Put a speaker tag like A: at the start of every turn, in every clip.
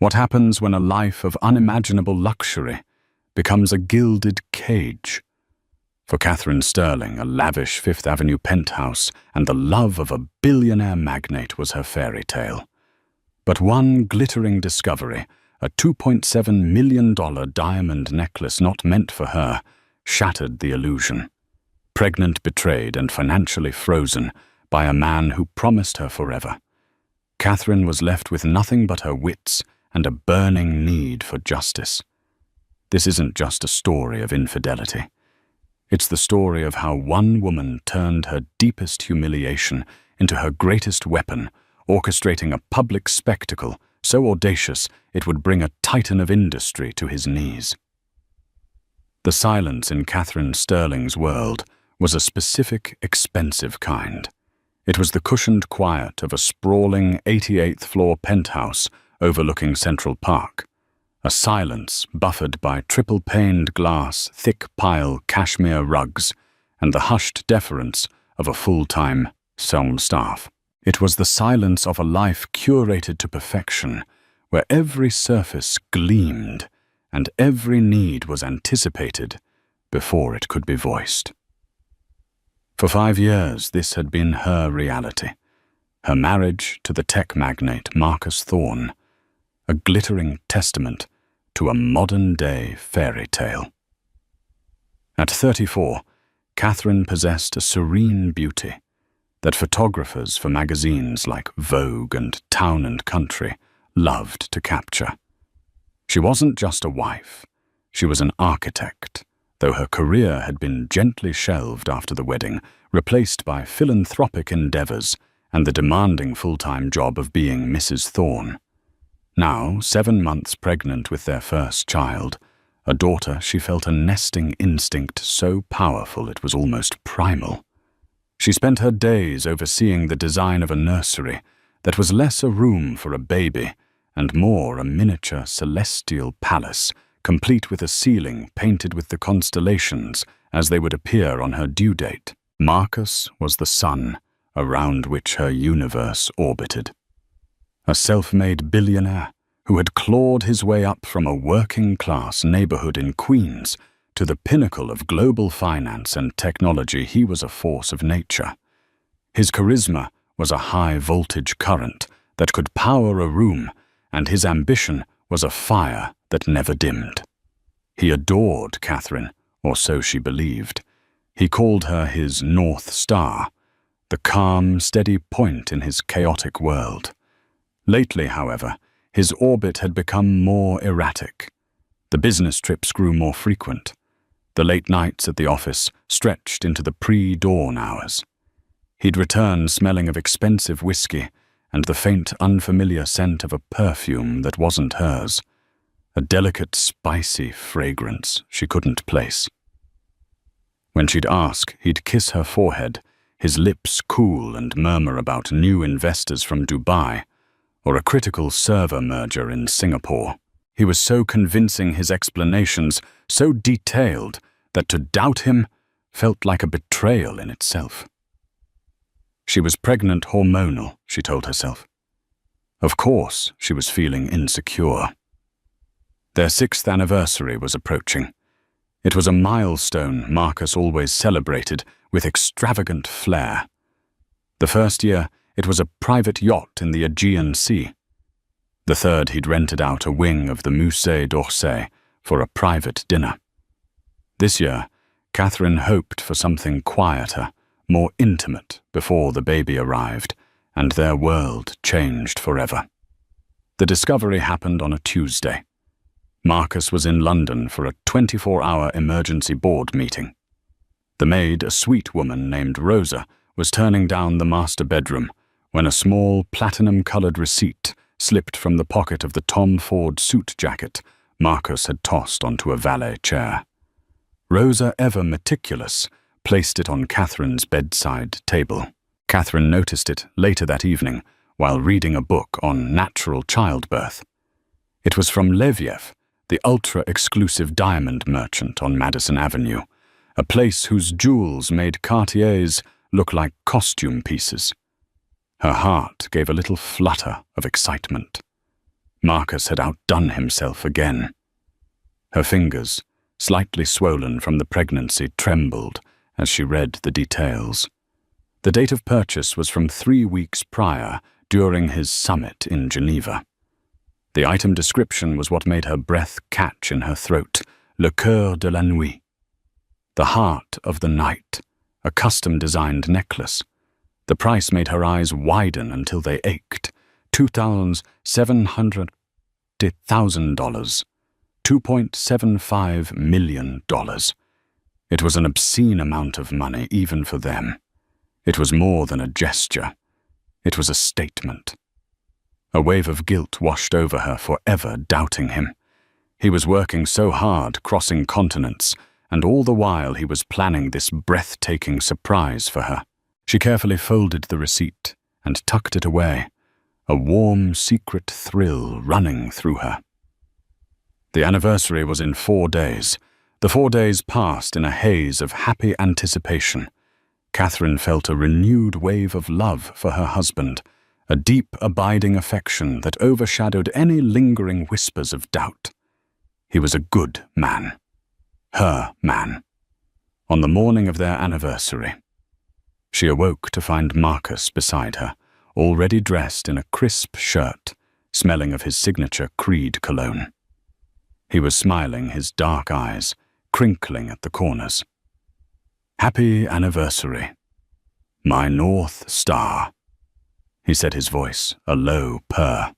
A: What happens when a life of unimaginable luxury becomes a gilded cage? For Catherine Sterling, a lavish Fifth Avenue penthouse and the love of a billionaire magnate was her fairy tale. But one glittering discovery, a $2.7 million diamond necklace not meant for her, shattered the illusion. Pregnant, betrayed, and financially frozen by a man who promised her forever, Catherine was left with nothing but her wits and a burning need for justice. This isn't just a story of infidelity. It's the story of how one woman turned her deepest humiliation into her greatest weapon, orchestrating a public spectacle so audacious it would bring a titan of industry to his knees. The silence in Catherine Sterling's world was a specific, expensive kind. It was the cushioned quiet of a sprawling 88th-floor penthouse overlooking Central Park, a silence buffered by triple-paned glass, thick-pile cashmere rugs, and the hushed deference of a full-time film staff. It was the silence of a life curated to perfection, where every surface gleamed and every need was anticipated before it could be voiced. For 5 years, this had been her reality. Her marriage to the tech magnate Marcus Thorne, a glittering testament to a modern-day fairy tale. At 34, Catherine possessed a serene beauty that photographers for magazines like Vogue and Town and Country loved to capture. She wasn't just a wife, she was an architect, though her career had been gently shelved after the wedding, replaced by philanthropic endeavors and the demanding full-time job of being Mrs. Thorne. Now, 7 months pregnant with their first child, a daughter, she felt a nesting instinct so powerful it was almost primal. She spent her days overseeing the design of a nursery that was less a room for a baby and more a miniature celestial palace, complete with a ceiling painted with the constellations as they would appear on her due date. Marcus was the sun around which her universe orbited. A self-made billionaire who had clawed his way up from a working-class neighborhood in Queens to the pinnacle of global finance and technology, he was a force of nature. His charisma was a high-voltage current that could power a room, and his ambition was a fire that never dimmed. He adored Catherine, or so she believed. He called her his North Star, the calm, steady point in his chaotic world. Lately, however, his orbit had become more erratic. The business trips grew more frequent. The late nights at the office stretched into the pre-dawn hours. He'd return smelling of expensive whiskey and the faint, unfamiliar scent of a perfume that wasn't hers, a delicate, spicy fragrance she couldn't place. When she'd ask, he'd kiss her forehead, his lips cool and murmur about new investors from Dubai or a critical server merger in Singapore. He was so convincing, his explanations so detailed, that to doubt him felt like a betrayal in itself. She was pregnant hormonal, she told herself. Of course, she was feeling insecure. Their 6th anniversary was approaching. It was a milestone Marcus always celebrated with extravagant flair. The first year, it was a private yacht in the Aegean Sea. The third, he'd rented out a wing of the Musée d'Orsay for a private dinner. This year, Catherine hoped for something quieter, more intimate before the baby arrived, and their world changed forever. The discovery happened on a Tuesday. Marcus was in London for a 24-hour emergency board meeting. The maid, a sweet woman named Rosa, was turning down the master bedroom when a small platinum-colored receipt slipped from the pocket of the Tom Ford suit jacket Marcus had tossed onto a valet chair. Rosa, ever meticulous, placed it on Catherine's bedside table. Catherine noticed it later that evening while reading a book on natural childbirth. It was from Leviev, the ultra-exclusive diamond merchant on Madison Avenue, a place whose jewels made Cartiers look like costume pieces. Her heart gave a little flutter of excitement. Marcus had outdone himself again. Her fingers, slightly swollen from the pregnancy, trembled as she read the details. The date of purchase was from 3 weeks prior, during his summit in Geneva. The item description was what made her breath catch in her throat: le cœur de la nuit. The heart of the night, a custom-designed necklace. The price made her eyes widen until they ached. $2,700,000. $2.75 million. It was an obscene amount of money, even for them. It was more than a gesture. It was a statement. A wave of guilt washed over her, forever doubting him. He was working so hard, crossing continents, and all the while he was planning this breathtaking surprise for her. She carefully folded the receipt and tucked it away, a warm, secret thrill running through her. The anniversary was in 4 days. The 4 days passed in a haze of happy anticipation. Catherine felt a renewed wave of love for her husband, a deep, abiding affection that overshadowed any lingering whispers of doubt. He was a good man. Her man. On the morning of their anniversary, she awoke to find Marcus beside her, already dressed in a crisp shirt, smelling of his signature Creed cologne. He was smiling, his dark eyes crinkling at the corners. "Happy anniversary, my North Star," he said, his voice a low purr.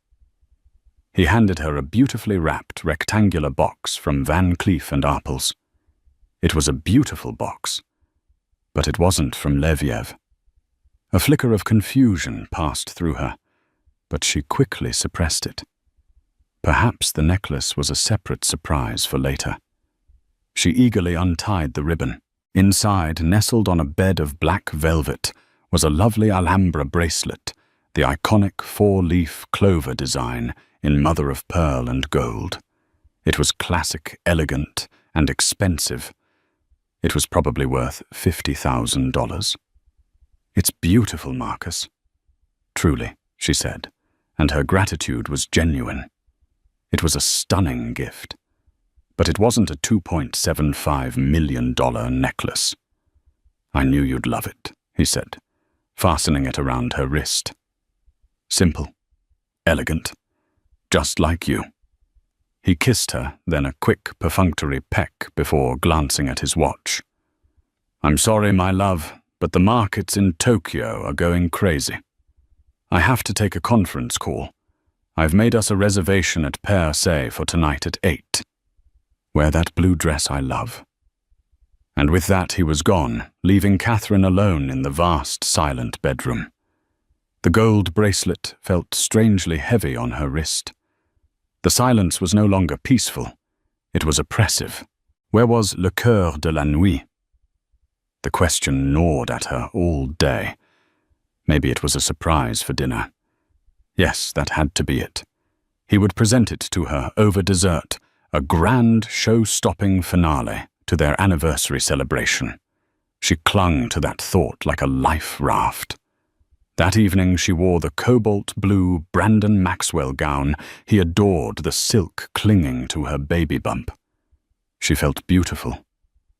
A: He handed her a beautifully wrapped rectangular box from Van Cleef & Arpels. It was a beautiful box, but it wasn't from Leviev. A flicker of confusion passed through her, but she quickly suppressed it. Perhaps the necklace was a separate surprise for later. She eagerly untied the ribbon. Inside, nestled on a bed of black velvet, was a lovely Alhambra bracelet, the iconic 4-leaf clover design in mother-of-pearl and gold. It was classic, elegant, and expensive. It was probably worth $50,000. "It's beautiful, Marcus." "Truly," she said, and her gratitude was genuine. It was a stunning gift. But it wasn't a $2.75 million necklace. "I knew you'd love it," he said, fastening it around her wrist. "Simple, elegant, just like you." He kissed her, then a quick, perfunctory peck before glancing at his watch. "I'm sorry, my love, but the markets in Tokyo are going crazy. I have to take a conference call. I've made us a reservation at Per Se for tonight at 8. Wear that blue dress I love." And with that he was gone, leaving Catherine alone in the vast, silent bedroom. The gold bracelet felt strangely heavy on her wrist. The silence was no longer peaceful. It was oppressive. Where was le cœur de la nuit? The question gnawed at her all day. Maybe it was a surprise for dinner. Yes, that had to be it. He would present it to her over dessert, a grand, show-stopping finale to their anniversary celebration. She clung to that thought like a life raft. That evening she wore the cobalt-blue Brandon Maxwell gown he adored, the silk clinging to her baby bump. She felt beautiful,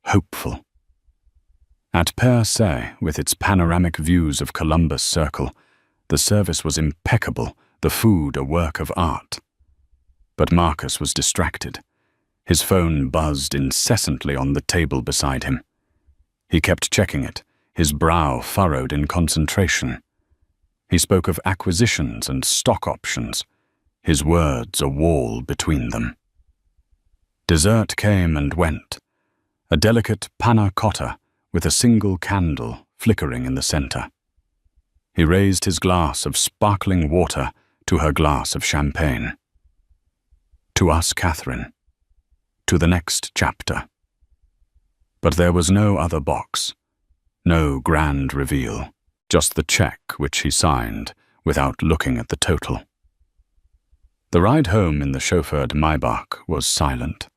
A: hopeful. At Per Se, with its panoramic views of Columbus Circle, the service was impeccable, the food a work of art. But Marcus was distracted. His phone buzzed incessantly on the table beside him. He kept checking it, his brow furrowed in concentration. He spoke of acquisitions and stock options, his words a wall between them. Dessert came and went, a delicate panna cotta with a single candle flickering in the center. He raised his glass of sparkling water to her glass of champagne. To us, Catherine. To the next chapter. But there was no other box, no grand reveal, just the check which he signed without looking at the total. The ride home in the chauffeured Maybach was silent.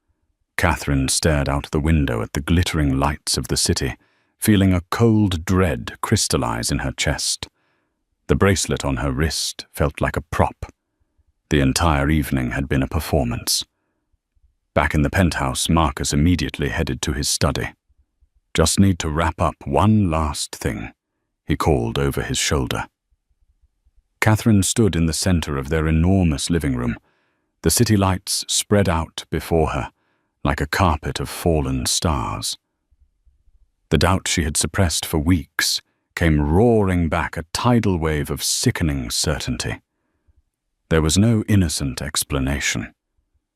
A: Catherine stared out the window at the glittering lights of the city, feeling a cold dread crystallize in her chest. The bracelet on her wrist felt like a prop. The entire evening had been a performance. Back in the penthouse, Marcus immediately headed to his study. "Just need to wrap up one last thing," he called over his shoulder. Catherine stood in the center of their enormous living room, the city lights spread out before her like a carpet of fallen stars. The doubt she had suppressed for weeks came roaring back, a tidal wave of sickening certainty. There was no innocent explanation.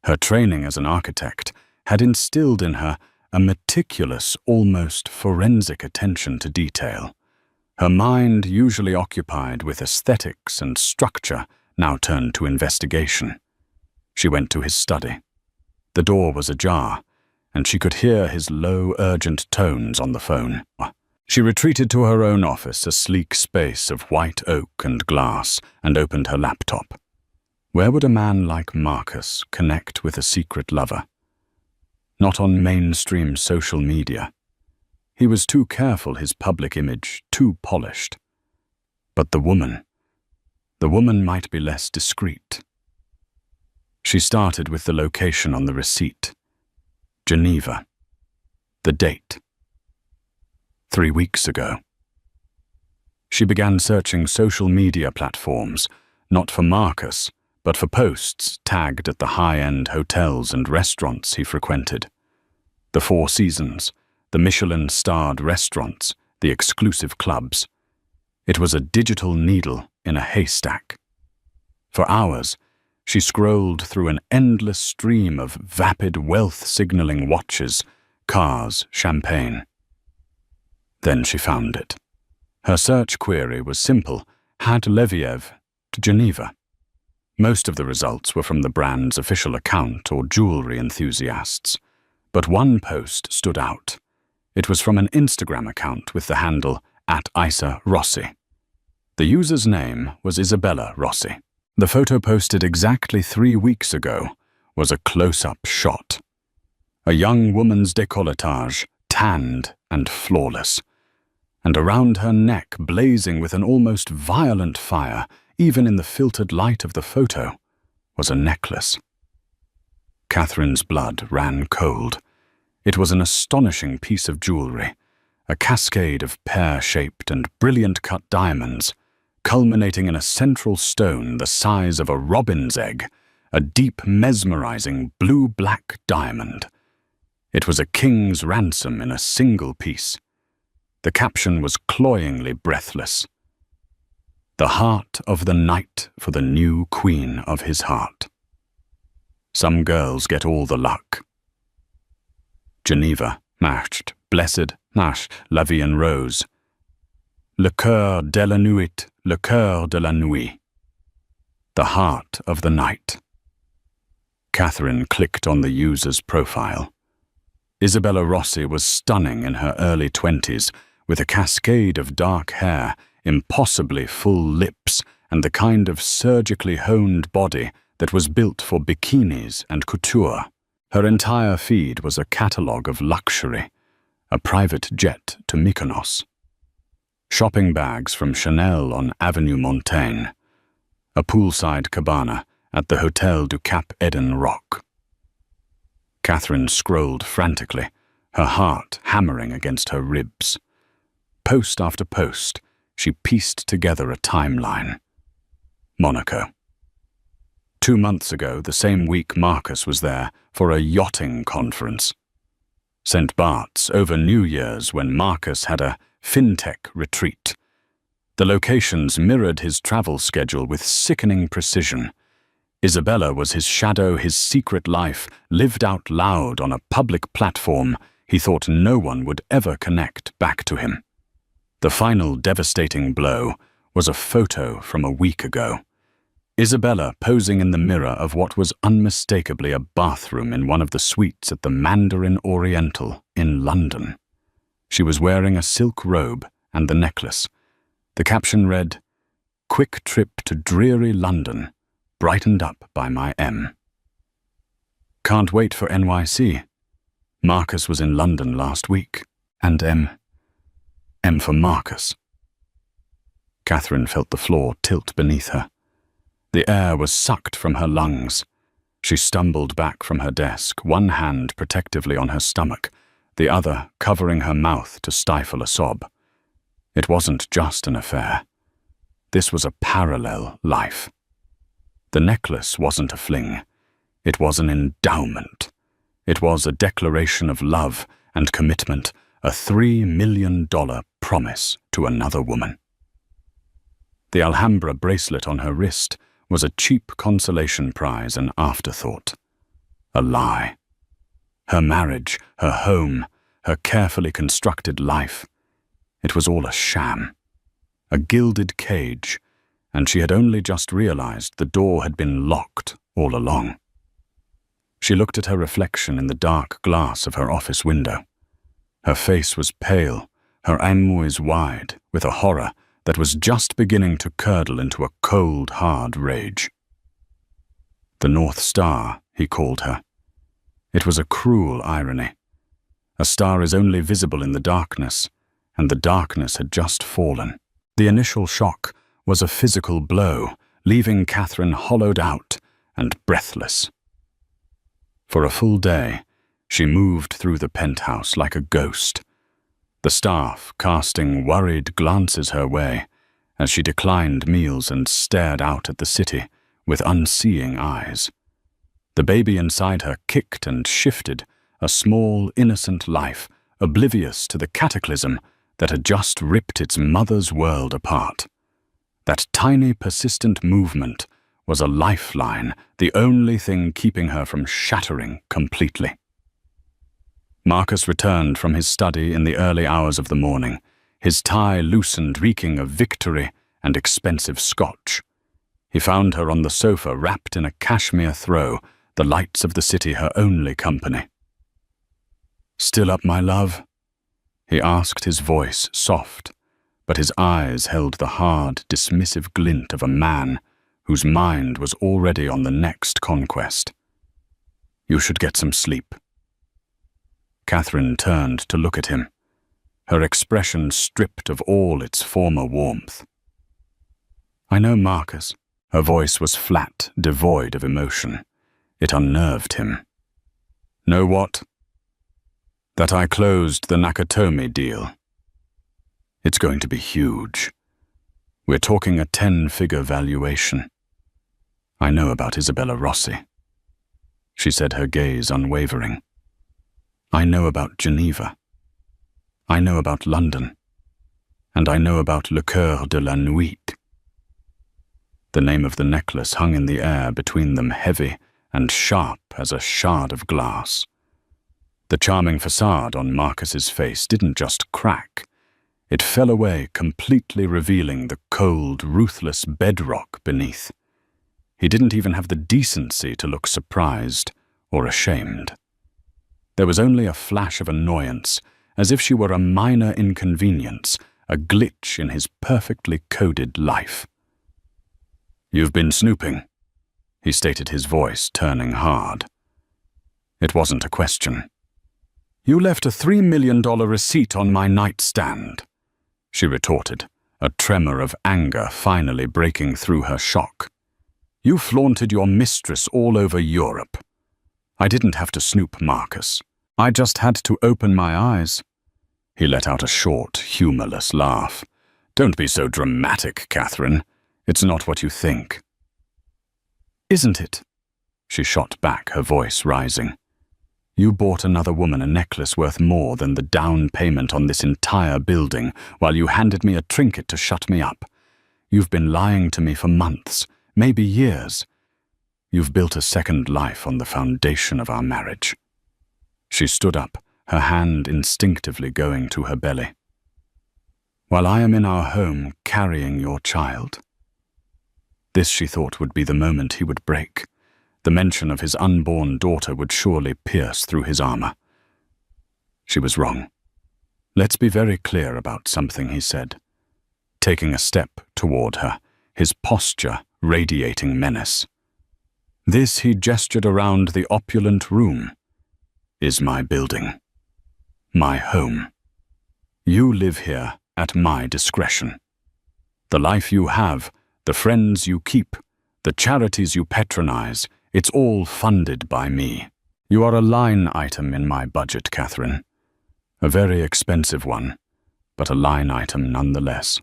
A: Her training as an architect had instilled in her a meticulous, almost forensic attention to detail. Her mind, usually occupied with aesthetics and structure, now turned to investigation. She went to his study. The door was ajar, and she could hear his low, urgent tones on the phone. She retreated to her own office, a sleek space of white oak and glass, and opened her laptop. Where would a man like Marcus connect with a secret lover? Not on mainstream social media. He was too careful, his public image too polished. But the woman might be less discreet. She started with the location on the receipt. Geneva. The date. 3 weeks ago. She began searching social media platforms, not for Marcus, but for posts tagged at the high-end hotels and restaurants he frequented. The Four Seasons, the Michelin-starred restaurants, the exclusive clubs. It was a digital needle in a haystack. For hours, she scrolled through an endless stream of vapid wealth-signaling watches, cars, champagne. Then she found it. Her search query was simple: had Leviev to Geneva? Most of the results were from the brand's official account or jewelry enthusiasts. But one post stood out. It was from an Instagram account with the handle @IsaRossi. The user's name was Isabella Rossi. The photo posted exactly 3 weeks ago was a close-up shot. A young woman's décolletage, tanned and flawless. And around her neck, blazing with an almost violent fire, even in the filtered light of the photo, was a necklace. Catherine's blood ran cold. It was an astonishing piece of jewelry, a cascade of pear-shaped and brilliant-cut diamonds, culminating in a central stone the size of a robin's egg, a deep, mesmerizing blue-black diamond. It was a king's ransom in a single piece. The caption was cloyingly breathless. The heart of the knight for the new queen of his heart. Some girls get all the luck. Geneva, matched, blessed, nash, la vie en rose. Le cœur de la nuit, le cœur de la nuit. The heart of the night. Catherine clicked on the user's profile. Isabella Rossi was stunning in her early 20s, with a cascade of dark hair, impossibly full lips, and the kind of surgically honed body that was built for bikinis and couture. Her entire feed was a catalogue of luxury, a private jet to Mykonos, shopping bags from Chanel on Avenue Montaigne, a poolside cabana at the Hotel du Cap Eden Rock. Catherine scrolled frantically, her heart hammering against her ribs. Post after post, she pieced together a timeline. Monaco. 2 months ago, the same week Marcus was there for a yachting conference. St. Bart's over New Year's when Marcus had a fintech retreat. The locations mirrored his travel schedule with sickening precision. Isabella was his shadow, his secret life, lived out loud on a public platform he thought no one would ever connect back to him. The final devastating blow was a photo from a week ago. Isabella posing in the mirror of what was unmistakably a bathroom in one of the suites at the Mandarin Oriental in London. She was wearing a silk robe and the necklace. The caption read, "Quick trip to dreary London, brightened up by my M. Can't wait for NYC. Marcus was in London last week, and M for Marcus." Catherine felt the floor tilt beneath her. The air was sucked from her lungs. She stumbled back from her desk, one hand protectively on her stomach, the other covering her mouth to stifle a sob. It wasn't just an affair. This was a parallel life. The necklace wasn't a fling. It was an endowment. It was a declaration of love and commitment, a $3 million promise to another woman. The Alhambra bracelet on her wrist was a cheap consolation prize, an afterthought. A lie. Her marriage, her home, her carefully constructed life. It was all a sham. A gilded cage, and she had only just realized the door had been locked all along. She looked at her reflection in the dark glass of her office window. Her face was pale, her eyes wide, with a horror that was just beginning to curdle into a cold, hard rage. The North Star, he called her. It was a cruel irony. A star is only visible in the darkness, and the darkness had just fallen. The initial shock was a physical blow, leaving Catherine hollowed out and breathless. For a full day, she moved through the penthouse like a ghost, the staff casting worried glances her way as she declined meals and stared out at the city with unseeing eyes. The baby inside her kicked and shifted, a small, innocent life, oblivious to the cataclysm that had just ripped its mother's world apart. That tiny, persistent movement was a lifeline, the only thing keeping her from shattering completely. Marcus returned from his study in the early hours of the morning, his tie loosened, reeking of victory and expensive scotch. He found her on the sofa, wrapped in a cashmere throw, the lights of the city her only company. "Still up, my love?" he asked, his voice soft, but his eyes held the hard, dismissive glint of a man whose mind was already on the next conquest. "You should get some sleep." Catherine turned to look at him, her expression stripped of all its former warmth. "I know, Marcus." Her voice was flat, devoid of emotion. It unnerved him. "Know what?" "That I closed the Nakatomi deal. It's going to be huge. We're talking a 10-figure valuation. I know about Isabella Rossi." She said, her gaze unwavering. "I know about Geneva. I know about London. And I know about Le Coeur de la Nuit." The name of the necklace hung in the air between them, heavy and sharp as a shard of glass. The charming facade on Marcus's face didn't just crack. It fell away, completely revealing the cold, ruthless bedrock beneath. He didn't even have the decency to look surprised or ashamed. There was only a flash of annoyance, as if she were a minor inconvenience, a glitch in his perfectly coded life. "You've been snooping," he stated, his voice turning hard. It wasn't a question. "You left a $3 million receipt on my nightstand," she retorted, a tremor of anger finally breaking through her shock. "You flaunted your mistress all over Europe. I didn't have to snoop, Marcus. I just had to open my eyes." He let out a short, humorless laugh. "Don't be so dramatic, Catherine. It's not what you think." "Isn't it?" she shot back, her voice rising. "You bought another woman a necklace worth more than the down payment on this entire building, while you handed me a trinket to shut me up. You've been lying to me for months, maybe years. You've built a second life on the foundation of our marriage." She stood up, her hand instinctively going to her belly. "While I am in our home carrying your child." This, she thought, would be the moment he would break. The mention of his unborn daughter would surely pierce through his armor. She was wrong. "Let's be very clear about something," he said, taking a step toward her, his posture radiating menace. "This," he gestured around the opulent room, "is my building, my home. You live here at my discretion. The life you have, the friends you keep, the charities you patronize, it's all funded by me. You are a line item in my budget, Catherine. A very expensive one, but a line item nonetheless.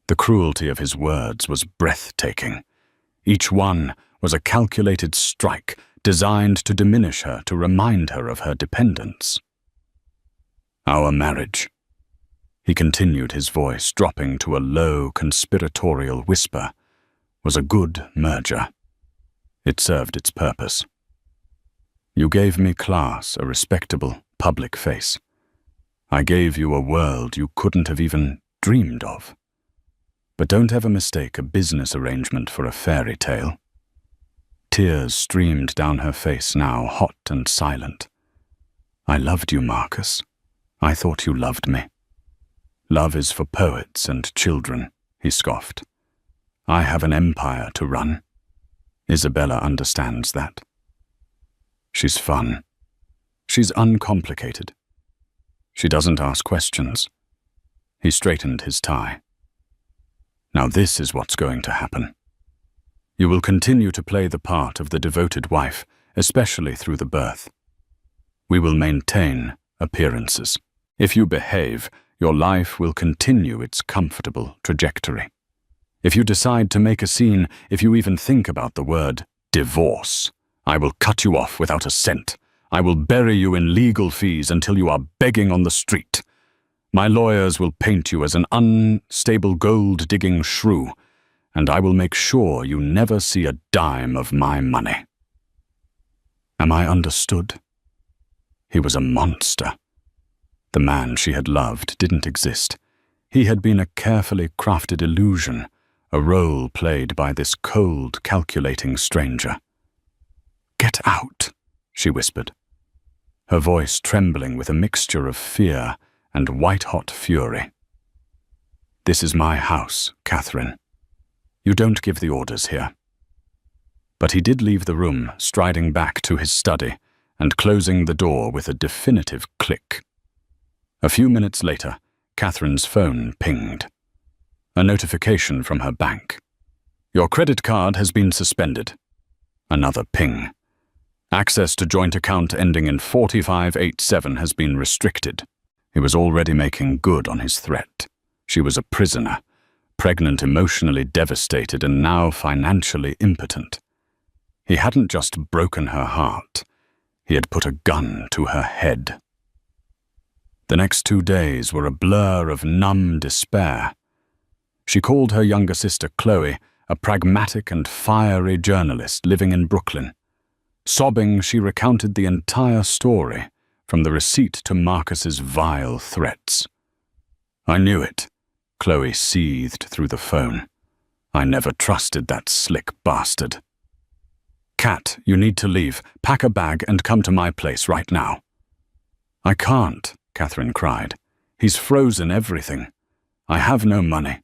A: The cruelty of his words was breathtaking. Each one was a calculated strike designed to diminish her, to remind her of her dependence. Our marriage, he continued, his voice dropping to a low, conspiratorial whisper, was a good merger. It served its purpose. You gave me class, a respectable, public face. I gave you a world you couldn't have even dreamed of. But don't ever mistake a business arrangement for a fairy tale. Tears streamed down her face now, hot and silent. I loved you, Marcus. I thought you loved me. Love is for poets and children, he scoffed. I have an empire to run. Isabella understands that. She's fun. She's uncomplicated. She doesn't ask questions. He straightened his tie. Now this is what's going to happen. You will continue to play the part of the devoted wife, especially through the birth. We will maintain appearances. If you behave, your life will continue its comfortable trajectory. If you decide to make a scene, if you even think about the word divorce, I will cut you off without a cent. I will bury you in legal fees until you are begging on the street. My lawyers will paint you as an unstable gold-digging shrew, and I will make sure you never see a dime of my money. Am I understood? He was a monster. The man she had loved didn't exist. He had been a carefully crafted illusion, a role played by this cold, calculating stranger. Get out, she whispered, her voice trembling with a mixture of fear and white-hot fury. This is my house, Catherine. You don't give the orders here. But he did leave the room, striding back to his study and closing the door with a definitive click. A few minutes later, Catherine's phone pinged. A notification from her bank. Your credit card has been suspended. Another ping. Access to joint account ending in 4587 has been restricted. He was already making good on his threat. She was a prisoner, pregnant, emotionally devastated, and now financially impotent. He hadn't just broken her heart. He had put a gun to her head. The next 2 days were a blur of numb despair. She called her younger sister Chloe, a pragmatic and fiery journalist living in Brooklyn. Sobbing, she recounted the entire story, from the receipt to Marcus's vile threats. I knew it, Chloe seethed through the phone. I never trusted that slick bastard. Kat, you need to leave. Pack a bag and come to my place right now. I can't, Catherine cried. He's frozen everything. I have no money.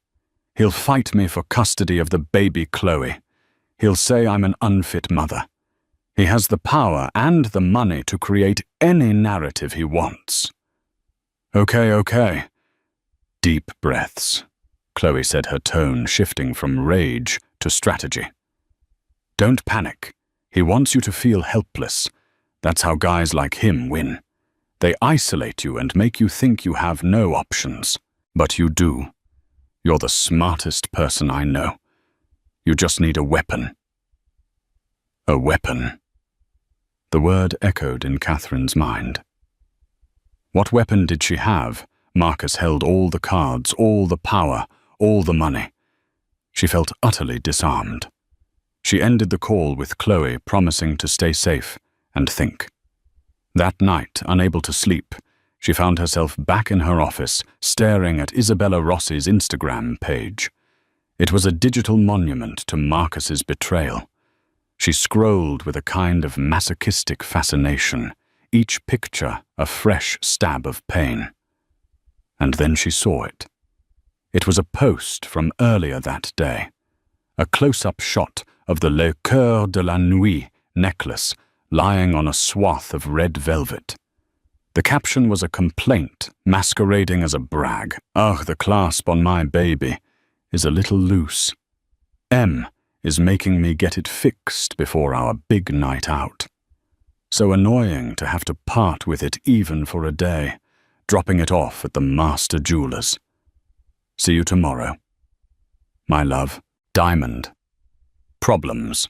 A: He'll fight me for custody of the baby Chloe. He'll say I'm an unfit mother. He has the power and the money to create any narrative he wants. Okay. Deep breaths, Chloe said, her tone shifting from rage to strategy. Don't panic. He wants you to feel helpless. That's how guys like him win. They isolate you and make you think you have no options. But you do. You're the smartest person I know. You just need a weapon. A weapon. The word echoed in Catherine's mind. What weapon did she have? Marcus held all the cards, all the power, all the money. She felt utterly disarmed. She ended the call with Chloe, promising to stay safe and think. That night, unable to sleep, she found herself back in her office, staring at Isabella Rossi's Instagram page. It was a digital monument to Marcus's betrayal. She scrolled with a kind of masochistic fascination, each picture a fresh stab of pain. And then she saw it. It was a post from earlier that day, a close-up shot of the Le Coeur de la Nuit necklace lying on a swath of red velvet. The caption was a complaint masquerading as a brag. Ugh, the clasp on my baby is a little loose. M, is making me get it fixed before our big night out. So annoying to have to part with it even for a day, dropping it off at the master jeweler's. See you tomorrow. My love, Diamond. Problems.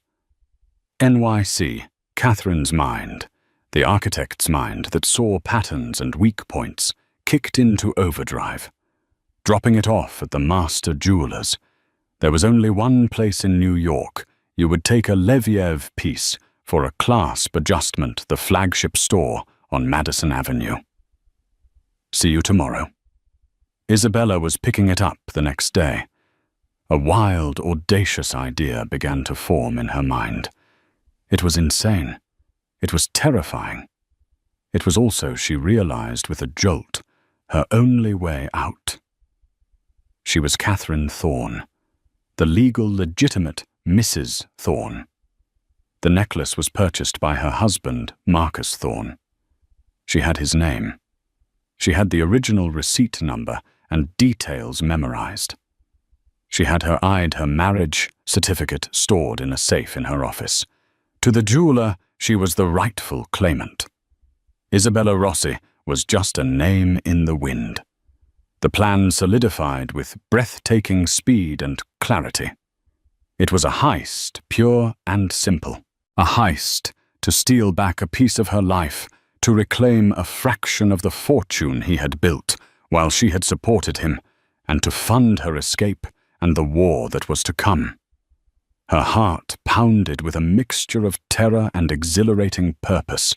A: NYC, Catherine's mind, the architect's mind that saw patterns and weak points, kicked into overdrive. Dropping it off at the master jeweler's. There was only one place in New York you would take a Leviev piece for a clasp adjustment, the flagship store on Madison Avenue. See you tomorrow. Isabella was picking it up the next day. A wild, audacious idea began to form in her mind. It was insane. It was terrifying. It was also, she realized with a jolt, her only way out. She was Catherine Thorne, the legal, legitimate Mrs. Thorne. The necklace was purchased by her husband, Marcus Thorne. She had his name. She had the original receipt number and details memorized. She had her marriage certificate stored in a safe in her office. To the jeweler, she was the rightful claimant. Isabella Rossi was just a name in the wind. The plan solidified with breathtaking speed and clarity. It was a heist, pure and simple. A heist to steal back a piece of her life, to reclaim a fraction of the fortune he had built while she had supported him, and to fund her escape and the war that was to come. Her heart pounded with a mixture of terror and exhilarating purpose.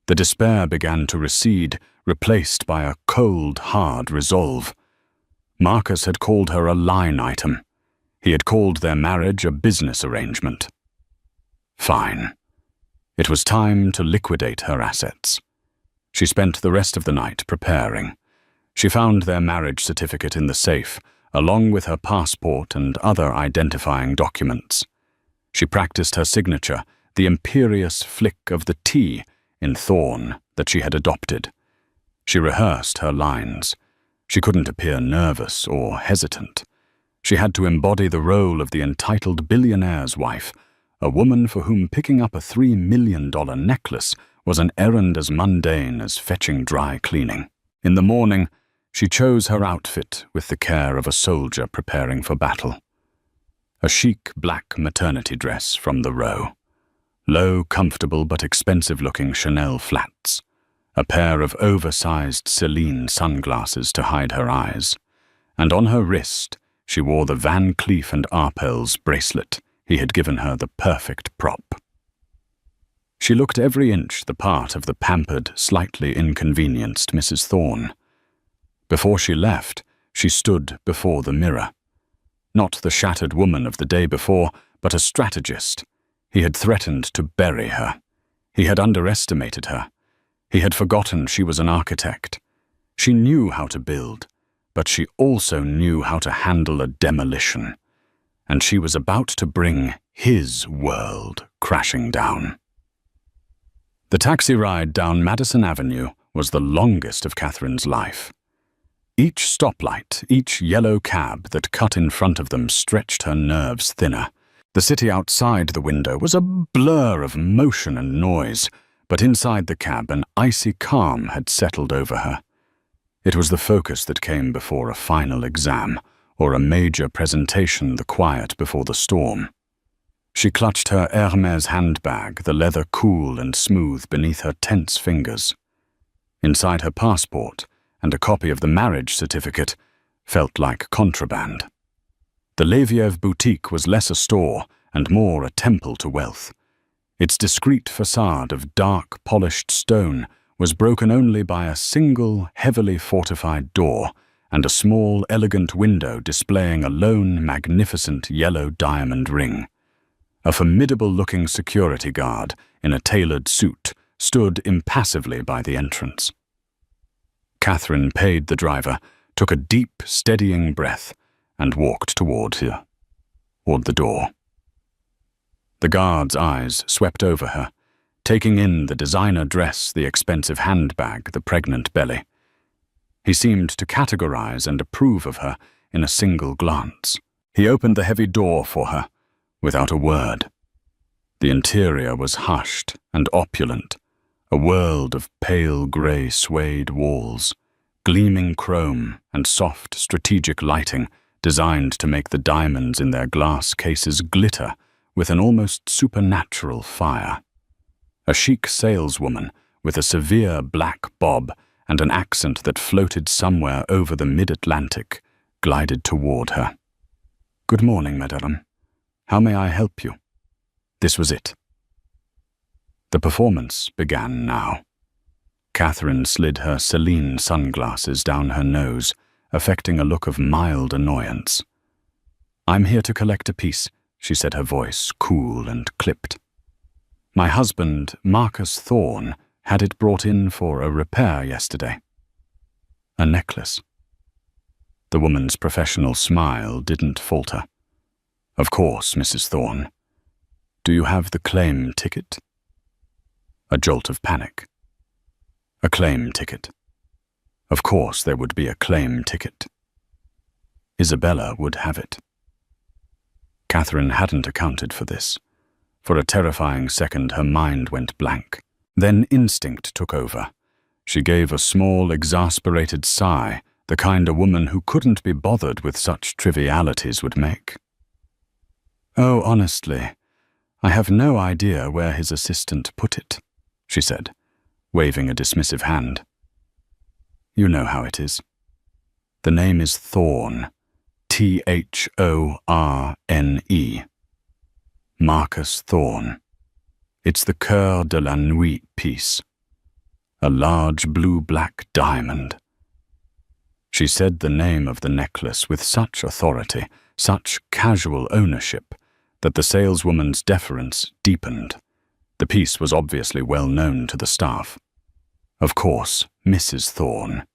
A: The despair began to recede, replaced by a cold, hard resolve. Marcus had called her a line item. He had called their marriage a business arrangement. Fine. It was time to liquidate her assets. She spent the rest of the night preparing. She found their marriage certificate in the safe, along with her passport and other identifying documents. She practiced her signature, the imperious flick of the T in Thorne that she had adopted. She rehearsed her lines. She couldn't appear nervous or hesitant. She had to embody the role of the entitled billionaire's wife, a woman for whom picking up a $3 million necklace was an errand as mundane as fetching dry cleaning. In the morning, she chose her outfit with the care of a soldier preparing for battle. A chic black maternity dress from the Row. Low, comfortable but expensive-looking Chanel flats. A pair of oversized Celine sunglasses to hide her eyes. And on her wrist, she wore the Van Cleef & Arpels bracelet. He had given her the perfect prop. She looked every inch the part of the pampered, slightly inconvenienced Mrs. Thorne. Before she left, she stood before the mirror. Not the shattered woman of the day before, but a strategist. He had threatened to bury her. He had underestimated her. He had forgotten she was an architect. She knew how to build, but she also knew how to handle a demolition. And she was about to bring his world crashing down. The taxi ride down Madison Avenue was the longest of Catherine's life. Each stoplight, each yellow cab that cut in front of them stretched her nerves thinner. The city outside the window was a blur of motion and noise, but inside the cab an icy calm had settled over her. It was the focus that came before a final exam, or a major presentation, the quiet before the storm. She clutched her Hermès handbag, the leather cool and smooth beneath her tense fingers. Inside her passport, and a copy of the marriage certificate, felt like contraband. The Leviev boutique was less a store and more a temple to wealth. Its discreet facade of dark, polished stone was broken only by a single, heavily fortified door and a small, elegant window displaying a lone, magnificent yellow diamond ring. A formidable-looking security guard in a tailored suit stood impassively by the entrance. Catherine paid the driver, took a deep, steadying breath, and walked toward the door. The guard's eyes swept over her, taking in the designer dress, the expensive handbag, the pregnant belly. He seemed to categorize and approve of her in a single glance. He opened the heavy door for her, without a word. The interior was hushed and opulent, a world of pale grey suede walls, gleaming chrome and soft strategic lighting designed to make the diamonds in their glass cases glitter with an almost supernatural fire. A chic saleswoman with a severe black bob and an accent that floated somewhere over the mid-Atlantic glided toward her. "Good morning, madame. How may I help you?" This was it. The performance began now. Catherine slid her Celine sunglasses down her nose, affecting a look of mild annoyance. "I'm here to collect a piece," she said, her voice cool and clipped. "My husband, Marcus Thorne, had it brought in for a repair yesterday." A necklace. The woman's professional smile didn't falter. "Of course, Mrs. Thorne. Do you have the claim ticket?" A jolt of panic. A claim ticket. Of course there would be a claim ticket. Isabella would have it. Catherine hadn't accounted for this. For a terrifying second her mind went blank. Then instinct took over. She gave a small, exasperated sigh, the kind a woman who couldn't be bothered with such trivialities would make. "Oh, honestly, I have no idea where his assistant put it," she said, waving a dismissive hand. "You know how it is. The name is Thorne, Thorne. Marcus Thorne. It's the Cœur de la Nuit piece. A large blue-black diamond." She said the name of the necklace with such authority, such casual ownership, that the saleswoman's deference deepened. The piece was obviously well known to the staff. "Of course, Mrs. Thorne.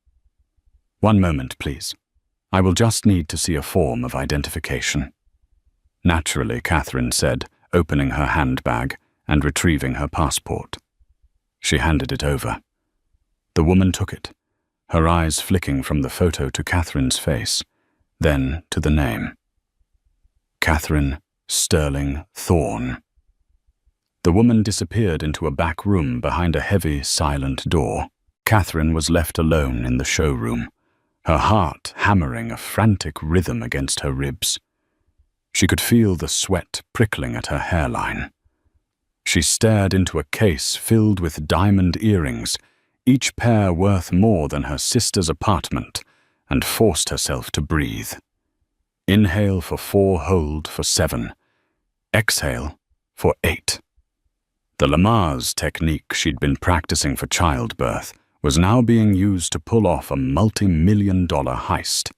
A: One moment, please. I will just need to see a form of identification." Naturally, Catherine said, opening her handbag and retrieving her passport. She handed it over. The woman took it, her eyes flicking from the photo to Catherine's face, then to the name. Catherine Sterling Thorne. The woman disappeared into a back room behind a heavy, silent door. Catherine was left alone in the showroom, her heart hammering a frantic rhythm against her ribs. She could feel the sweat prickling at her hairline. She stared into a case filled with diamond earrings, each pair worth more than her sister's apartment, and forced herself to breathe. Inhale for 4, hold for 7. Exhale for 8. The Lamaze technique she'd been practicing for childbirth was now being used to pull off a multi-million-dollar heist.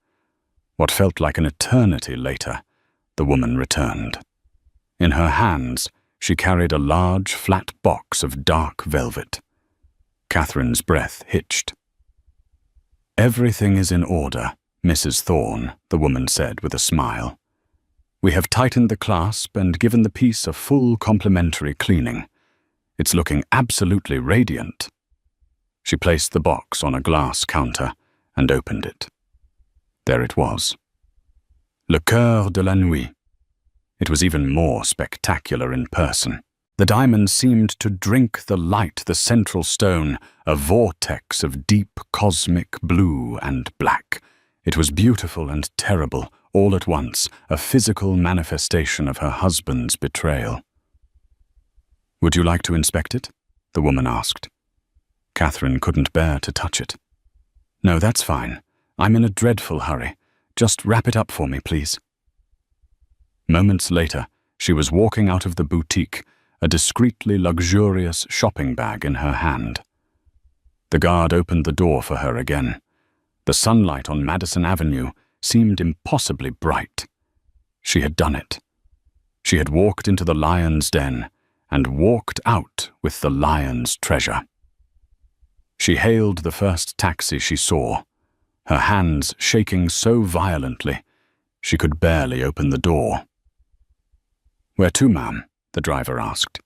A: What felt like an eternity later, the woman returned. In her hands, she carried a large, flat box of dark velvet. Catherine's breath hitched. "Everything is in order, Mrs. Thorne," the woman said with a smile. "We have tightened the clasp and given the piece a full complimentary cleaning. It's looking absolutely radiant." She placed the box on a glass counter and opened it. There it was. Le Cœur de la Nuit. It was even more spectacular in person. The diamond seemed to drink the light, the central stone, a vortex of deep cosmic blue and black. It was beautiful and terrible, all at once, a physical manifestation of her husband's betrayal. "Would you like to inspect it?" the woman asked. Catherine couldn't bear to touch it. "No, that's fine. I'm in a dreadful hurry. Just wrap it up for me, please." Moments later, she was walking out of the boutique, a discreetly luxurious shopping bag in her hand. The guard opened the door for her again. The sunlight on Madison Avenue seemed impossibly bright. She had done it. She had walked into the lion's den and walked out with the lion's treasure. She hailed the first taxi she saw, her hands shaking so violently she could barely open the door. "Where to, ma'am?" the driver asked.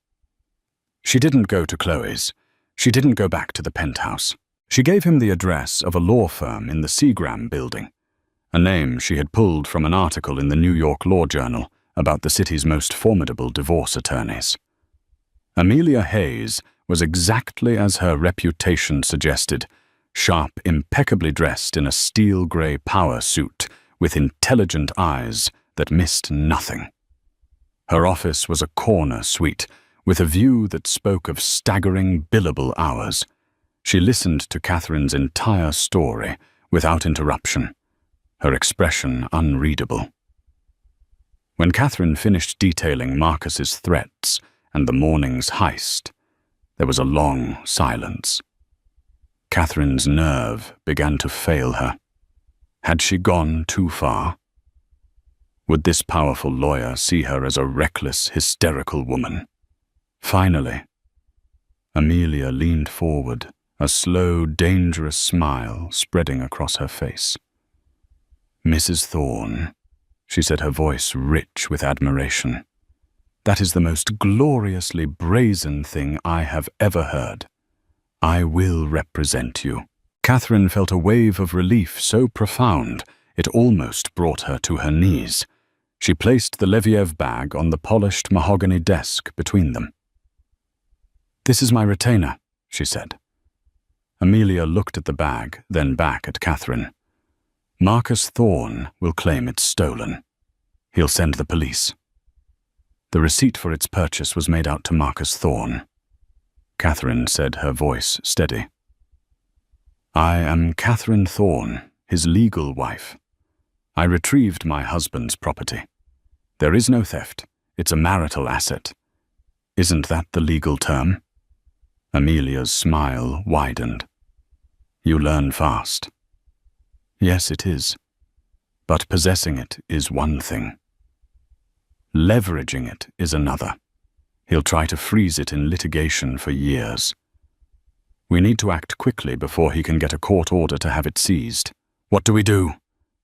A: She didn't go to Chloe's. She didn't go back to the penthouse. She gave him the address of a law firm in the Seagram building, a name she had pulled from an article in the New York Law Journal about the city's most formidable divorce attorneys. Amelia Hayes was exactly as her reputation suggested, sharp, impeccably dressed in a steel-grey power suit with intelligent eyes that missed nothing. Her office was a corner suite with a view that spoke of staggering billable hours. She listened to Catherine's entire story without interruption, her expression unreadable. When Catherine finished detailing Marcus's threats and the morning's heist, there was a long silence. Catherine's nerve began to fail her. Had she gone too far? Would this powerful lawyer see her as a reckless, hysterical woman? Finally, Amelia leaned forward, a slow, dangerous smile spreading across her face. "Mrs. Thorne," she said, her voice rich with admiration, "that is the most gloriously brazen thing I have ever heard. I will represent you." Catherine felt a wave of relief so profound it almost brought her to her knees. She placed the Leviev bag on the polished mahogany desk between them. "This is my retainer," she said. Amelia looked at the bag, then back at Catherine. "Marcus Thorne will claim it's stolen. He'll send the police." The receipt for its purchase was made out to Marcus Thorne. Catherine said, her voice steady. "I am Catherine Thorne, his legal wife. I retrieved my husband's property. There is no theft. It's a marital asset. Isn't that the legal term?" Amelia's smile widened. "You learn fast." "Yes, it is. But possessing it is one thing. Leveraging it is another. He'll try to freeze it in litigation for years. We need to act quickly before he can get a court order to have it seized." "What do we do?"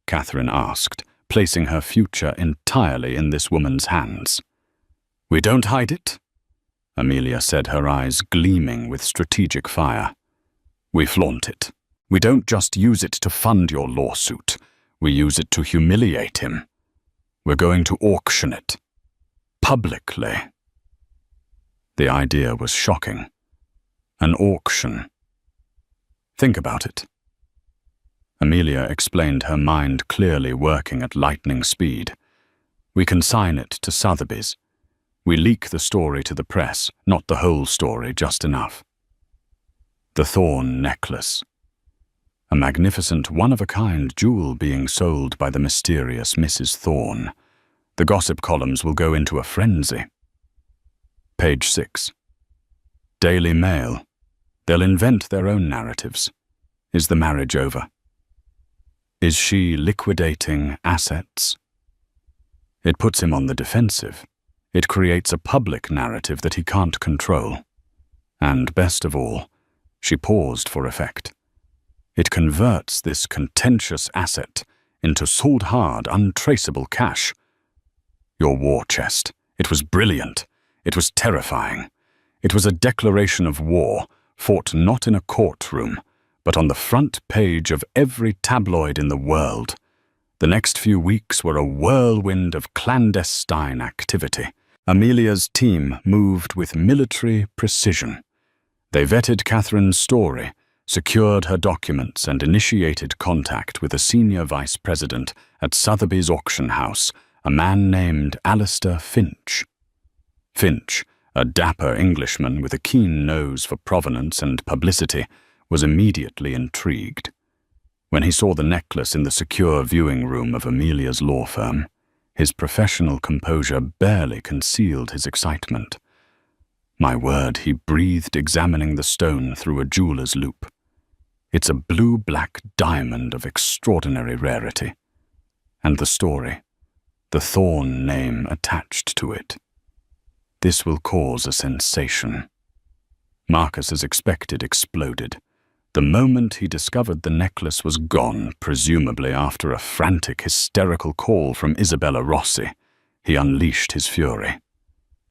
A: Catherine asked, placing her future entirely in this woman's hands. "We don't hide it," Amelia said, her eyes gleaming with strategic fire. "We flaunt it. We don't just use it to fund your lawsuit. We use it to humiliate him. We're going to auction it. Publicly." The idea was shocking. An auction. Think about it. Amelia explained, her mind clearly working at lightning speed. "We consign it to Sotheby's. We leak the story to the press, not the whole story, just enough. The Thorne necklace. A magnificent, one-of-a-kind jewel being sold by the mysterious Mrs. Thorne. The gossip columns will go into a frenzy." Page 6. Daily Mail. They'll invent their own narratives. Is the marriage over? Is she liquidating assets? It puts him on the defensive. It creates a public narrative that he can't control. And best of all, she paused for effect. It converts this contentious asset into sold-hard, untraceable cash. Your war chest. It was brilliant. It was terrifying. It was a declaration of war, fought not in a courtroom, but on the front page of every tabloid in the world. The next few weeks were a whirlwind of clandestine activity. Amelia's team moved with military precision. They vetted Catherine's story, secured her documents, and initiated contact with a senior vice president at Sotheby's auction house, a man named Alistair Finch. Finch, a dapper Englishman with a keen nose for provenance and publicity, was immediately intrigued. When he saw the necklace in the secure viewing room of Amelia's law firm, his professional composure barely concealed his excitement. "My word," he breathed, examining the stone through a jeweler's loupe. "It's a blue-black diamond of extraordinary rarity. And the story, the Thorne name attached to it. This will cause a sensation." Marcus, as expected, exploded. The moment he discovered the necklace was gone, presumably after a frantic, hysterical call from Isabella Rossi, he unleashed his fury.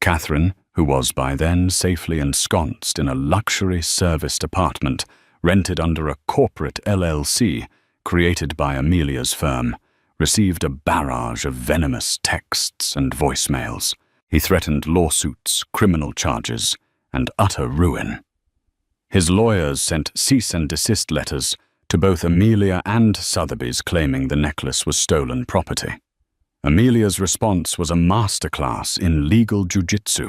A: Catherine, who was by then safely ensconced in a luxury serviced apartment rented under a corporate LLC created by Amelia's firm, received a barrage of venomous texts and voicemails. He threatened lawsuits, criminal charges, and utter ruin. His lawyers sent cease and desist letters to both Amelia and Sotheby's claiming the necklace was stolen property. Amelia's response was a masterclass in legal jiu-jitsu.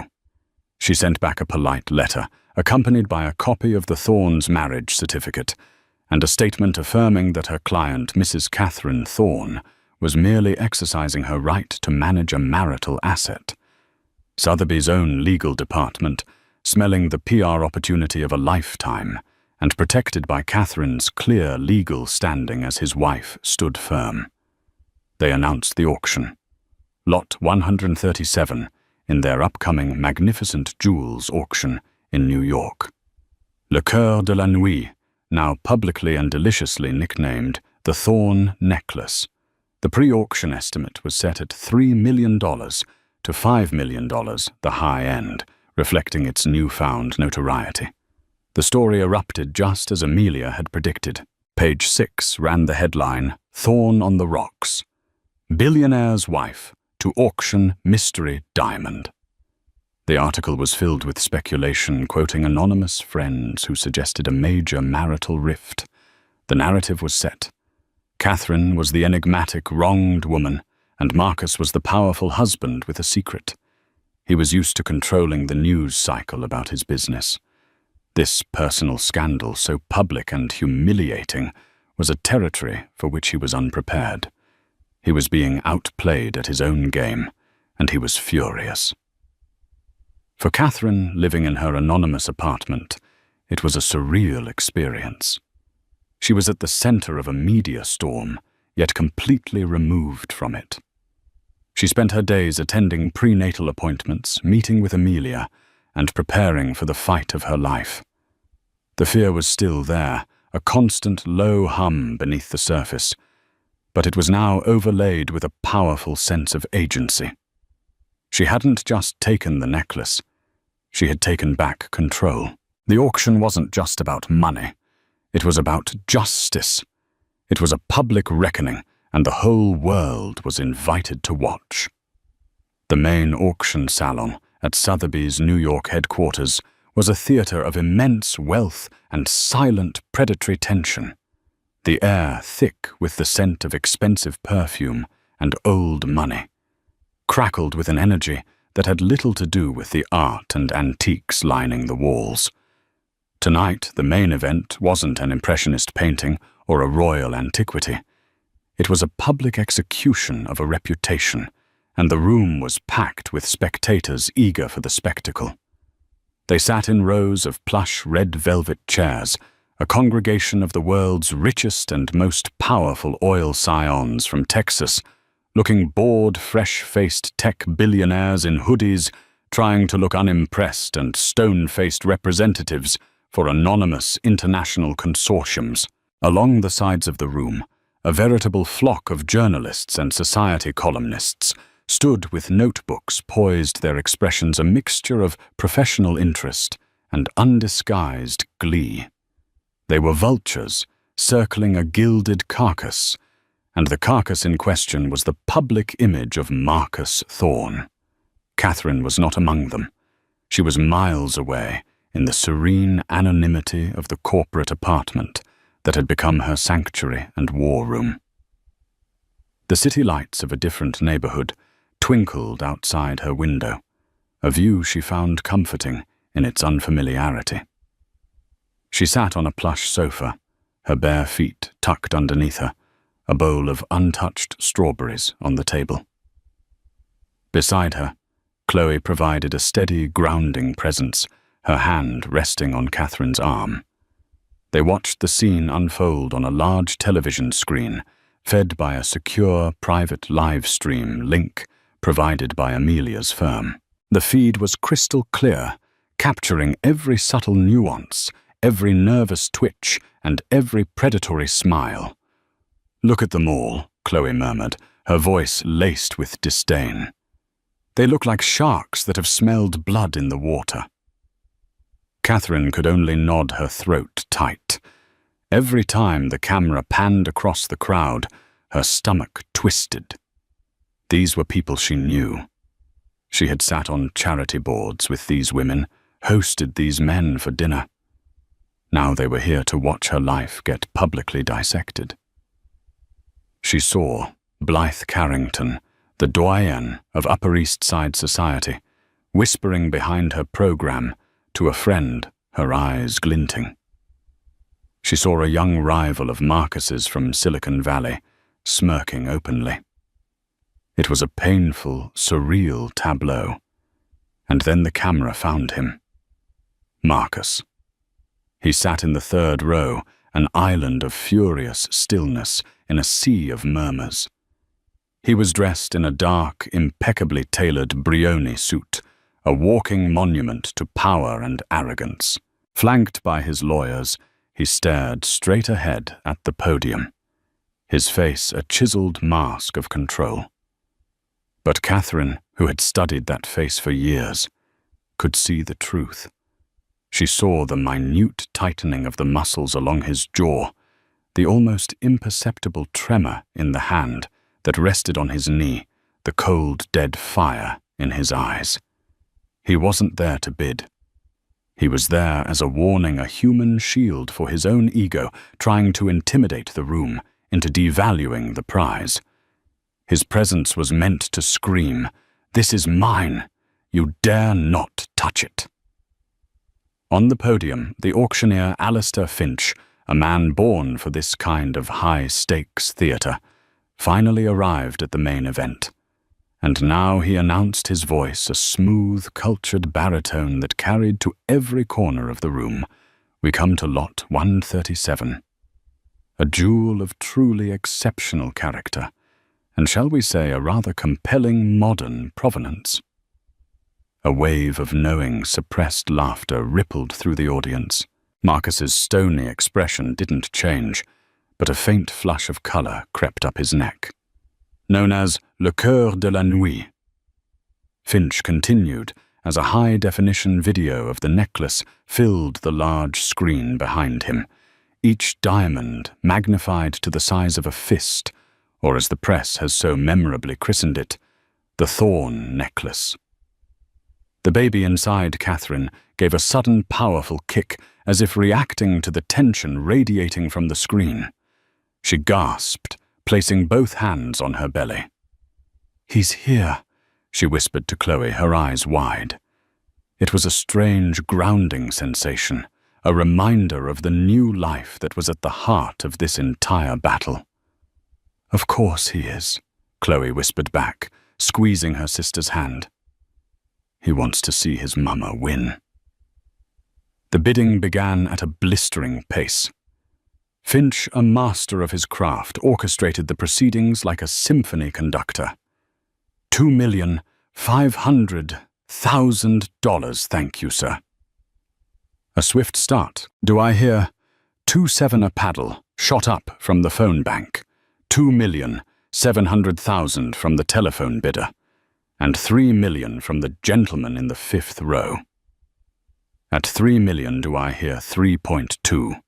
A: She sent back a polite letter, accompanied by a copy of the Thornes' marriage certificate, and a statement affirming that her client, Mrs. Catherine Thorne, was merely exercising her right to manage a marital asset. Sotheby's own legal department, smelling the PR opportunity of a lifetime, and protected by Catherine's clear legal standing as his wife, stood firm. They announced the auction. Lot 137 in their upcoming Magnificent Jewels auction in New York. Le Coeur de la Nuit, now publicly and deliciously nicknamed the Thorne Necklace. The pre-auction estimate was set at $3 million to $5 million, the high end, reflecting its newfound notoriety. The story erupted just as Amelia had predicted. Page 6 ran the headline, "Thorne on the Rocks. Billionaire's wife to auction mystery diamond." The article was filled with speculation, quoting anonymous friends who suggested a major marital rift. The narrative was set. Catherine was the enigmatic, wronged woman, and Marcus was the powerful husband with a secret. He was used to controlling the news cycle about his business. This personal scandal, so public and humiliating, was a territory for which he was unprepared. He was being outplayed at his own game, and he was furious. For Catherine, living in her anonymous apartment, it was a surreal experience. She was at the center of a media storm, yet completely removed from it. She spent her days attending prenatal appointments, meeting with Amelia, and preparing for the fight of her life. The fear was still there, a constant low hum beneath the surface, but it was now overlaid with a powerful sense of agency. She hadn't just taken the necklace, she had taken back control. The auction wasn't just about money, it was about justice. It was a public reckoning, and the whole world was invited to watch. The main auction salon at Sotheby's New York headquarters was a theater of immense wealth and silent predatory tension, the air thick with the scent of expensive perfume and old money, crackled with an energy that had little to do with the art and antiques lining the walls. Tonight, the main event wasn't an impressionist painting or a royal antiquity. It was a public execution of a reputation, and the room was packed with spectators eager for the spectacle. They sat in rows of plush red velvet chairs, a congregation of the world's richest and most powerful oil scions from Texas, looking bored, fresh-faced tech billionaires in hoodies, trying to look unimpressed, and stone-faced representatives for anonymous international consortiums. Along the sides of the room, a veritable flock of journalists and society columnists stood with notebooks poised, their expressions a mixture of professional interest and undisguised glee. They were vultures circling a gilded carcass, and the carcass in question was the public image of Marcus Thorne. Catherine was not among them. She was miles away in the serene anonymity of the corporate apartment that had become her sanctuary and war room. The city lights of a different neighborhood twinkled outside her window, a view she found comforting in its unfamiliarity. She sat on a plush sofa, her bare feet tucked underneath her, a bowl of untouched strawberries on the table. Beside her, Chloe provided a steady, grounding presence, her hand resting on Catherine's arm. They watched the scene unfold on a large television screen, fed by a secure private live stream link provided by Amelia's firm. The feed was crystal clear, capturing every subtle nuance, every nervous twitch, and every predatory smile. "Look at them all," Chloe murmured, her voice laced with disdain. "They look like sharks that have smelled blood in the water." Catherine could only nod her throat tight. Every time the camera panned across the crowd, her stomach twisted. These were people she knew. She had sat on charity boards with these women, hosted these men for dinner. Now they were here to watch her life get publicly dissected. She saw Blythe Carrington, the doyen of Upper East Side society, whispering behind her program to a friend, her eyes glinting. She saw a young rival of Marcus's from Silicon Valley, smirking openly. It was a painful, surreal tableau. And then the camera found him. Marcus. He sat in the third row, an island of furious stillness in a sea of murmurs. He was dressed in a dark, impeccably tailored Brioni suit, a walking monument to power and arrogance. Flanked by his lawyers, he stared straight ahead at the podium, his face a chiseled mask of control. But Catherine, who had studied that face for years, could see the truth. She saw the minute tightening of the muscles along his jaw, the almost imperceptible tremor in the hand that rested on his knee, the cold, dead fire in his eyes. He wasn't there to bid. He was there as a warning, a human shield for his own ego, trying to intimidate the room into devaluing the prize. His presence was meant to scream, "This is mine. You dare not touch it." On the podium, the auctioneer Alistair Finch, a man born for this kind of high-stakes theatre, finally arrived at the main event. And now he announced his voice, a smooth, cultured baritone that carried to every corner of the room. "We come to lot 137. A jewel of truly exceptional character, and shall we say a rather compelling modern provenance." A wave of knowing, suppressed laughter rippled through the audience. Marcus's stony expression didn't change, but a faint flush of color crept up his neck. "Known as le cœur de la nuit." Finch continued as a high-definition video of the necklace filled the large screen behind him, each diamond magnified to the size of a fist, or as the press has so memorably christened it, the Thorn Necklace. The baby inside Catherine gave a sudden powerful kick, as if reacting to the tension radiating from the screen. She gasped, placing both hands on her belly. "He's here," she whispered to Chloe, her eyes wide. It was a strange, grounding sensation, a reminder of the new life that was at the heart of this entire battle. "Of course he is," Chloe whispered back, squeezing her sister's hand. "He wants to see his mama win." The bidding began at a blistering pace. Finch, a master of his craft, orchestrated the proceedings like a symphony conductor. $2,500,000, thank you, sir. A swift start. Do I hear 2-7 a paddle, shot up from the phone bank, 2,700,000 from the telephone bidder, and 3 million from the gentleman in the fifth row. At 3 million do I hear 3.2.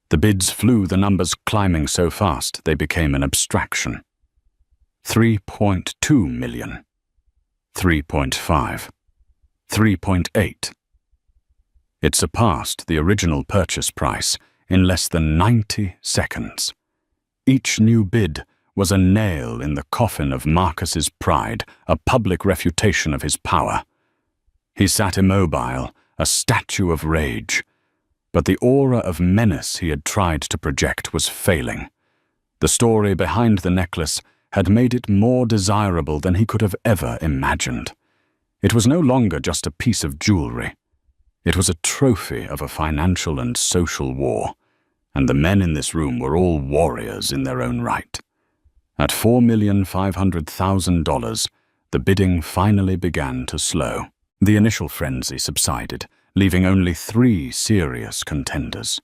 A: The bids flew, the numbers climbing so fast they became an abstraction. 3.2 million. 3.5. 3.8. It surpassed the original purchase price in less than 90 seconds. Each new bid was a nail in the coffin of Marcus's pride, a public refutation of his power. He sat immobile, a statue of rage. But the aura of menace he had tried to project was failing. The story behind the necklace had made it more desirable than he could have ever imagined. It was no longer just a piece of jewelry. It was a trophy of a financial and social war, and the men in this room were all warriors in their own right. At $4,500,000, the bidding finally began to slow. The initial frenzy subsided, leaving only 3 serious contenders.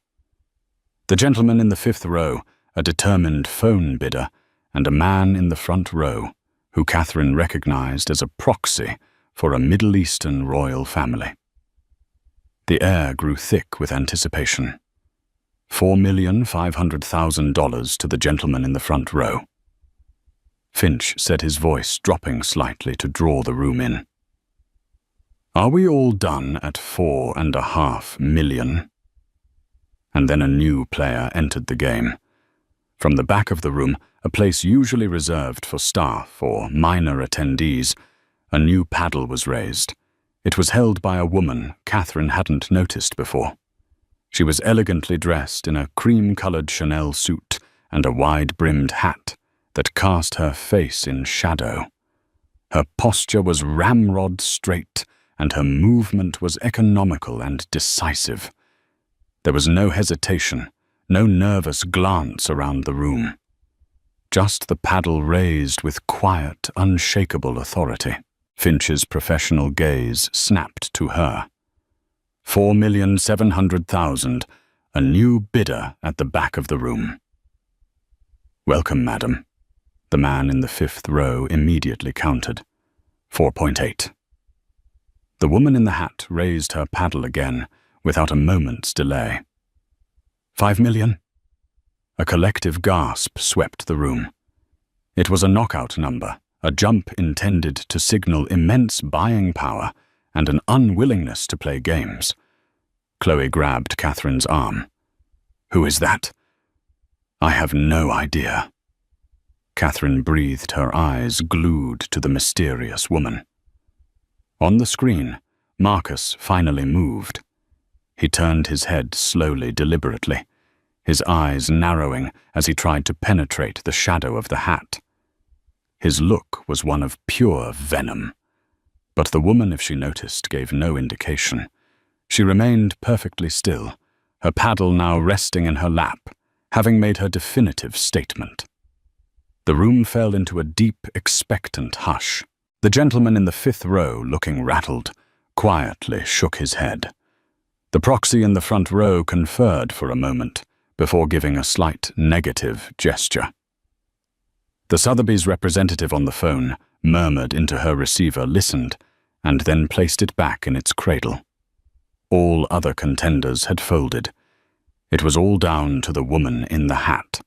A: The gentleman in the fifth row, a determined phone bidder, and a man in the front row, who Catherine recognized as a proxy for a Middle Eastern royal family. The air grew thick with anticipation. $4,500,000 to the gentleman in the front row. Finch said, his voice dropping slightly to draw the room in. "Are we all done at 4.5 million?" And then a new player entered the game. From the back of the room, a place usually reserved for staff or minor attendees, a new paddle was raised. It was held by a woman Catherine hadn't noticed before. She was elegantly dressed in a cream-colored Chanel suit and a wide-brimmed hat that cast her face in shadow. Her posture was ramrod straight, and her movement was economical and decisive. There was no hesitation, no nervous glance around the room. Just the paddle raised with quiet, unshakable authority. Finch's professional gaze snapped to her. 4,700,000, a new bidder at the back of the room. "Welcome, madam." The man in the 5th row immediately countered. 4.8. The woman in the hat raised her paddle again, without a moment's delay. 5 million? A collective gasp swept the room. It was a knockout number, a jump intended to signal immense buying power and an unwillingness to play games. Chloe grabbed Catherine's arm. "Who is that?" "I have no idea." Catherine breathed, her eyes glued to the mysterious woman. On the screen, Marcus finally moved. He turned his head slowly, deliberately, his eyes narrowing as he tried to penetrate the shadow of the hat. His look was one of pure venom. But the woman, if she noticed, gave no indication. She remained perfectly still, her paddle now resting in her lap, having made her definitive statement. The room fell into a deep, expectant hush. The gentleman in the 5th row, looking rattled, quietly shook his head. The proxy in the front row conferred for a moment, before giving a slight negative gesture. The Sotheby's representative on the phone murmured into her receiver, listened, and then placed it back in its cradle. All other contenders had folded. It was all down to the woman in the hat.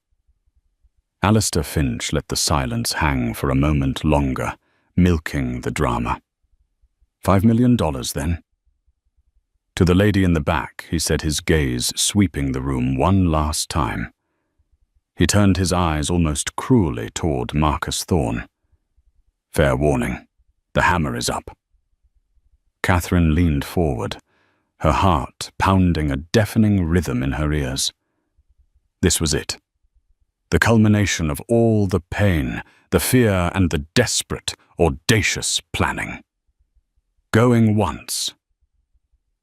A: Alistair Finch let the silence hang for a moment longer, milking the drama. $5 million, then? To the lady in the back, he said, his gaze sweeping the room one last time. He turned his eyes almost cruelly toward Marcus Thorne. "Fair warning. The hammer is up." Catherine leaned forward, her heart pounding a deafening rhythm in her ears. This was it. The culmination of all the pain, the fear, and the desperate, audacious planning. Going once.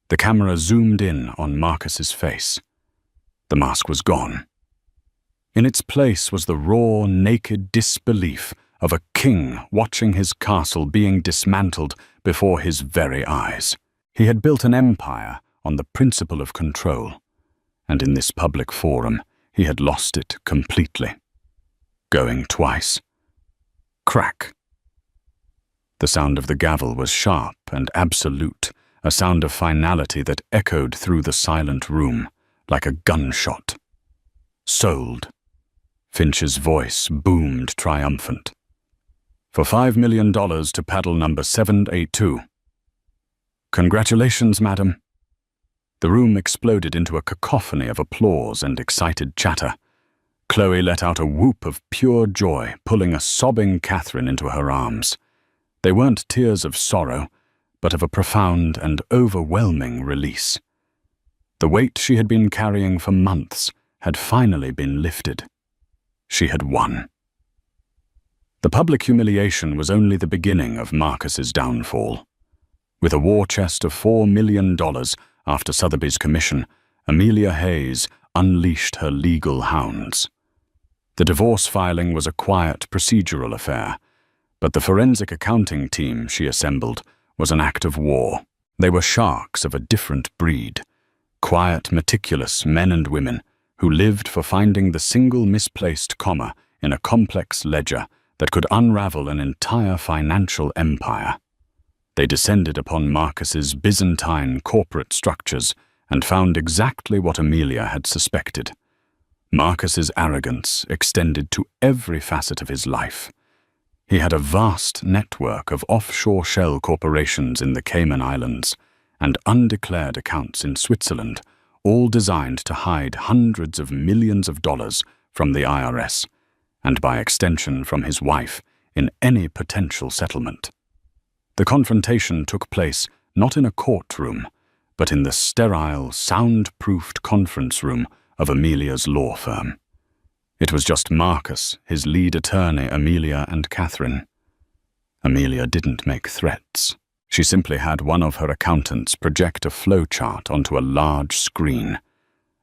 A: The camera zoomed in on Marcus's face. The mask was gone. In its place was the raw, naked disbelief of a king watching his castle being dismantled before his very eyes. He had built an empire on the principle of control, and in this public forum, he had lost it completely. Going twice. Crack. The sound of the gavel was sharp and absolute, a sound of finality that echoed through the silent room like a gunshot. Sold. Finch's voice boomed triumphant. For $5 million to paddle number 782. Congratulations, madam. The room exploded into a cacophony of applause and excited chatter. Chloe let out a whoop of pure joy, pulling a sobbing Catherine into her arms. They weren't tears of sorrow, but of a profound and overwhelming release. The weight she had been carrying for months had finally been lifted. She had won. The public humiliation was only the beginning of Marcus's downfall. With a war chest of $4 million after Sotheby's commission, Amelia Hayes unleashed her legal hounds. The divorce filing was a quiet, procedural affair, but the forensic accounting team she assembled was an act of war. They were sharks of a different breed, quiet, meticulous men and women who lived for finding the single misplaced comma in a complex ledger that could unravel an entire financial empire. They descended upon Marcus's Byzantine corporate structures and found exactly what Amelia had suspected. Marcus's arrogance extended to every facet of his life. He had a vast network of offshore shell corporations in the Cayman Islands and undeclared accounts in Switzerland, all designed to hide hundreds of millions of dollars from the IRS, and by extension from his wife, in any potential settlement. The confrontation took place not in a courtroom, but in the sterile, soundproofed conference room of Amelia's law firm. It was just Marcus, his lead attorney, Amelia, and Catherine. Amelia didn't make threats. She simply had one of her accountants project a flowchart onto a large screen,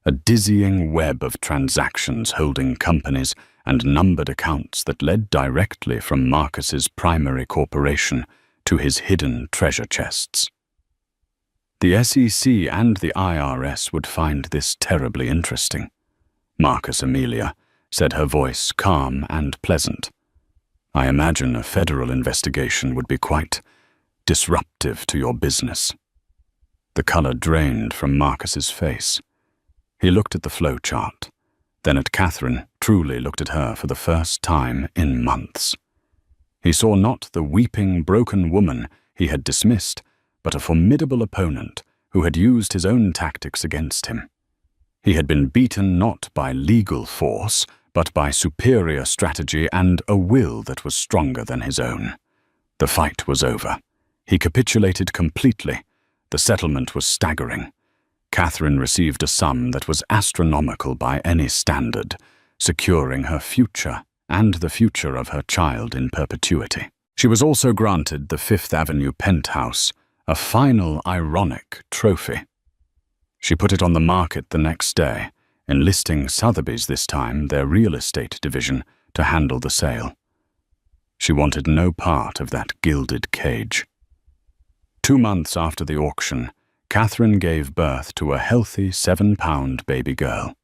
A: a dizzying web of transactions holding companies and numbered accounts that led directly from Marcus's primary corporation to his hidden treasure chests. The SEC and the IRS would find this terribly interesting. Marcus, Amelia, said, her voice calm and pleasant. I imagine a federal investigation would be quite disruptive to your business. The color drained from Marcus's face. He looked at the flowchart, then at Catherine, truly looked at her for the first time in months. He saw not the weeping, broken woman he had dismissed, but a formidable opponent who had used his own tactics against him. He had been beaten not by legal force, but by superior strategy and a will that was stronger than his own. The fight was over. He capitulated completely. The settlement was staggering. Catherine received a sum that was astronomical by any standard, securing her future and the future of her child in perpetuity. She was also granted the Fifth Avenue penthouse, a final ironic trophy. She put it on the market the next day, enlisting Sotheby's this time, their real estate division, to handle the sale. She wanted no part of that gilded cage. 2 months after the auction, Catherine gave birth to a healthy 7-pound baby girl.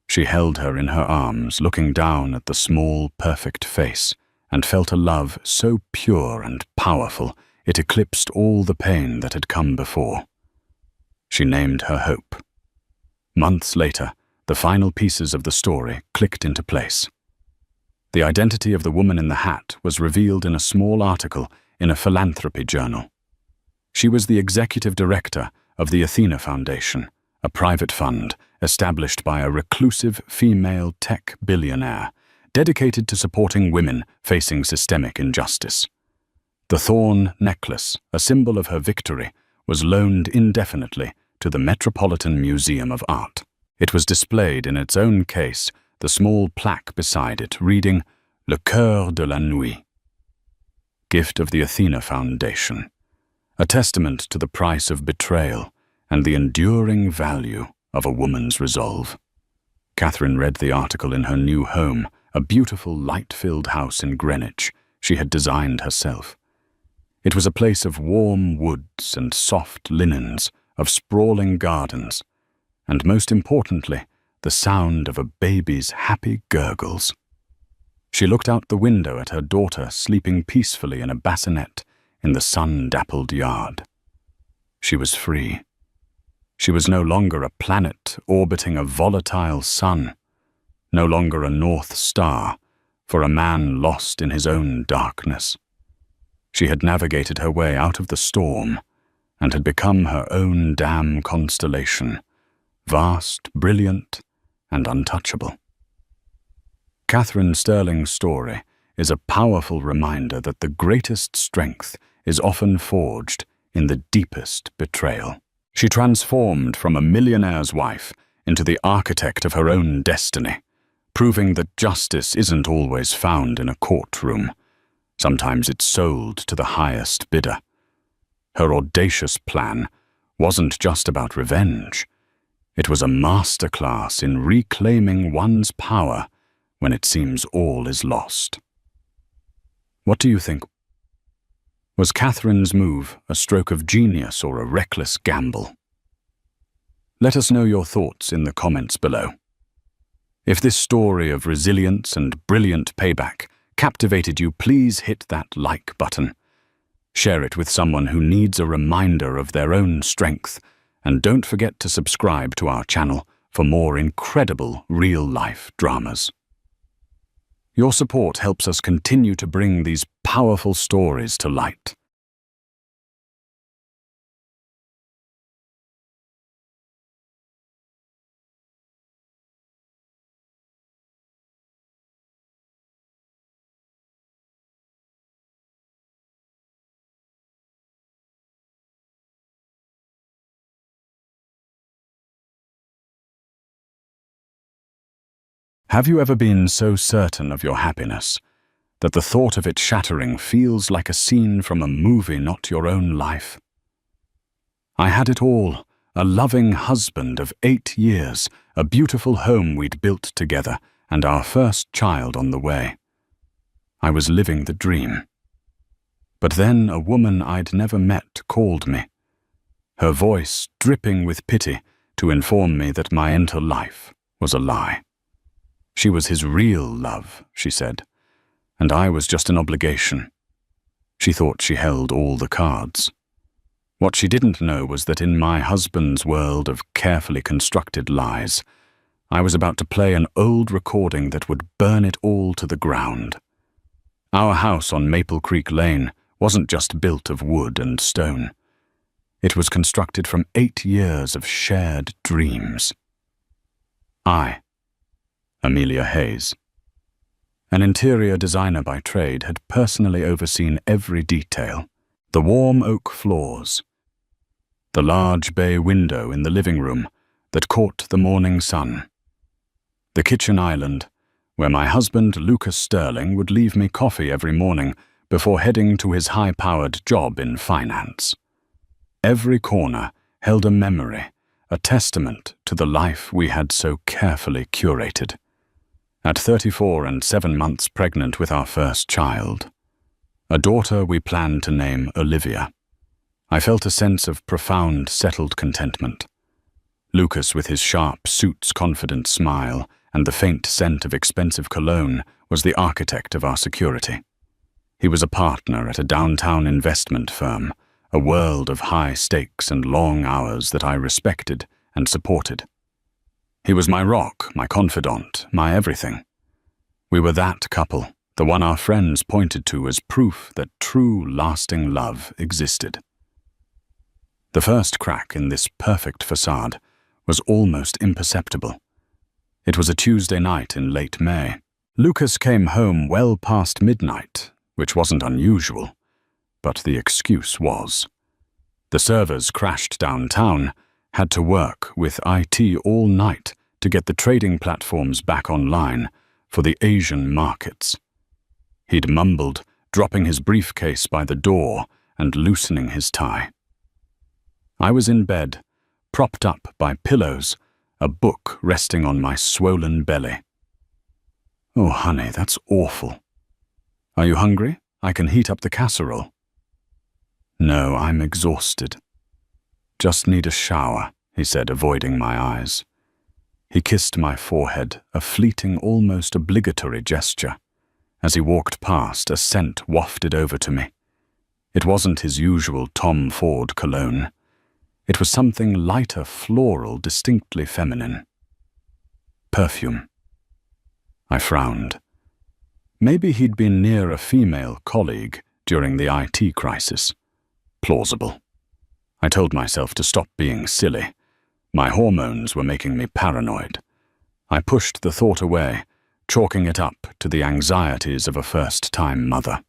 A: She held her in her arms, looking down at the small, perfect face, and felt a love so pure and powerful it eclipsed all the pain that had come before. She named her Hope. Months later, the final pieces of the story clicked into place. The identity of the woman in the hat was revealed in a small article in a philanthropy journal. She was the executive director of the Athena Foundation, a private fund established by a reclusive female tech billionaire dedicated to supporting women facing systemic injustice. The thorn necklace, a symbol of her victory, was loaned indefinitely to the Metropolitan Museum of Art. It was displayed in its own case, the small plaque beside it reading, Le Cœur de la Nuit, gift of the Athena Foundation, a testament to the price of betrayal and the enduring value of a woman's resolve. Catherine read the article in her new home, a beautiful light-filled house in Greenwich she had designed herself. It was a place of warm woods and soft linens, of sprawling gardens, and most importantly, the sound of a baby's happy gurgles. She looked out the window at her daughter sleeping peacefully in a bassinet in the sun-dappled yard. She was free. She was no longer a planet orbiting a volatile sun, no longer a North Star for a man lost in his own darkness. She had navigated her way out of the storm and had become her own damn constellation, vast, brilliant, and untouchable. Catherine Sterling's story is a powerful reminder that the greatest strength is often forged in the deepest betrayal. She transformed from a millionaire's wife into the architect of her own destiny, proving that justice isn't always found in a courtroom. Sometimes it's sold to the highest bidder. Her audacious plan wasn't just about revenge. It was a masterclass in reclaiming one's power when it seems all is lost. What do you think? Was Catherine's move a stroke of genius or a reckless gamble? Let us know your thoughts in the comments below. If this story of resilience and brilliant payback captivated you, please hit that like button. Share it with someone who needs a reminder of their own strength, and don't forget to subscribe to our channel for more incredible real-life dramas. Your support helps us continue to bring these powerful stories to light. Have you ever been so certain of your happiness that the thought of it shattering feels like a scene from a movie, not your own life? I had it all, a loving husband of 8 years, a beautiful home we'd built together, and our first child on the way. I was living the dream. But then a woman I'd never met called me, her voice dripping with pity to inform me that my entire life was a lie. She was his real love, she said, and I was just an obligation. She thought she held all the cards. What she didn't know was that in my husband's world of carefully constructed lies, I was about to play an old recording that would burn it all to the ground. Our house on Maple Creek Lane wasn't just built of wood and stone. It was constructed from 8 years of shared dreams. Amelia Hayes, an interior designer by trade, had personally overseen every detail. The warm oak floors, the large bay window in the living room that caught the morning sun, the kitchen island where my husband, Lucas Sterling, would leave me coffee every morning before heading to his high-powered job in finance. Every corner held a memory, a testament to the life we had so carefully curated. At 34 and 7 months pregnant with our first child, a daughter we planned to name Olivia, I felt a sense of profound, settled contentment. Lucas, with his sharp suit's confident smile and the faint scent of expensive cologne, was the architect of our security. He was a partner at a downtown investment firm, a world of high stakes and long hours that I respected and supported. He was my rock, my confidant, my everything. We were that couple, the one our friends pointed to as proof that true, lasting love existed. The first crack in this perfect facade was almost imperceptible. It was a Tuesday night in late May. Lucas came home well past midnight, which wasn't unusual, but the excuse was. The servers crashed downtown, had to work with IT all night to get the trading platforms back online for the Asian markets. He'd mumbled, dropping his briefcase by the door and loosening his tie. I was in bed, propped up by pillows, a book resting on my swollen belly. "Oh, honey, that's awful. Are you hungry? I can heat up the casserole." "No, I'm exhausted. Just need a shower," he said, avoiding my eyes. He kissed my forehead, a fleeting, almost obligatory gesture. As he walked past, a scent wafted over to me. It wasn't his usual Tom Ford cologne. It was something lighter, floral, distinctly feminine. Perfume. I frowned. Maybe he'd been near a female colleague during the IT crisis. Plausible. I told myself to stop being silly. My hormones were making me paranoid. I pushed the thought away, chalking it up to the anxieties of a first-time mother.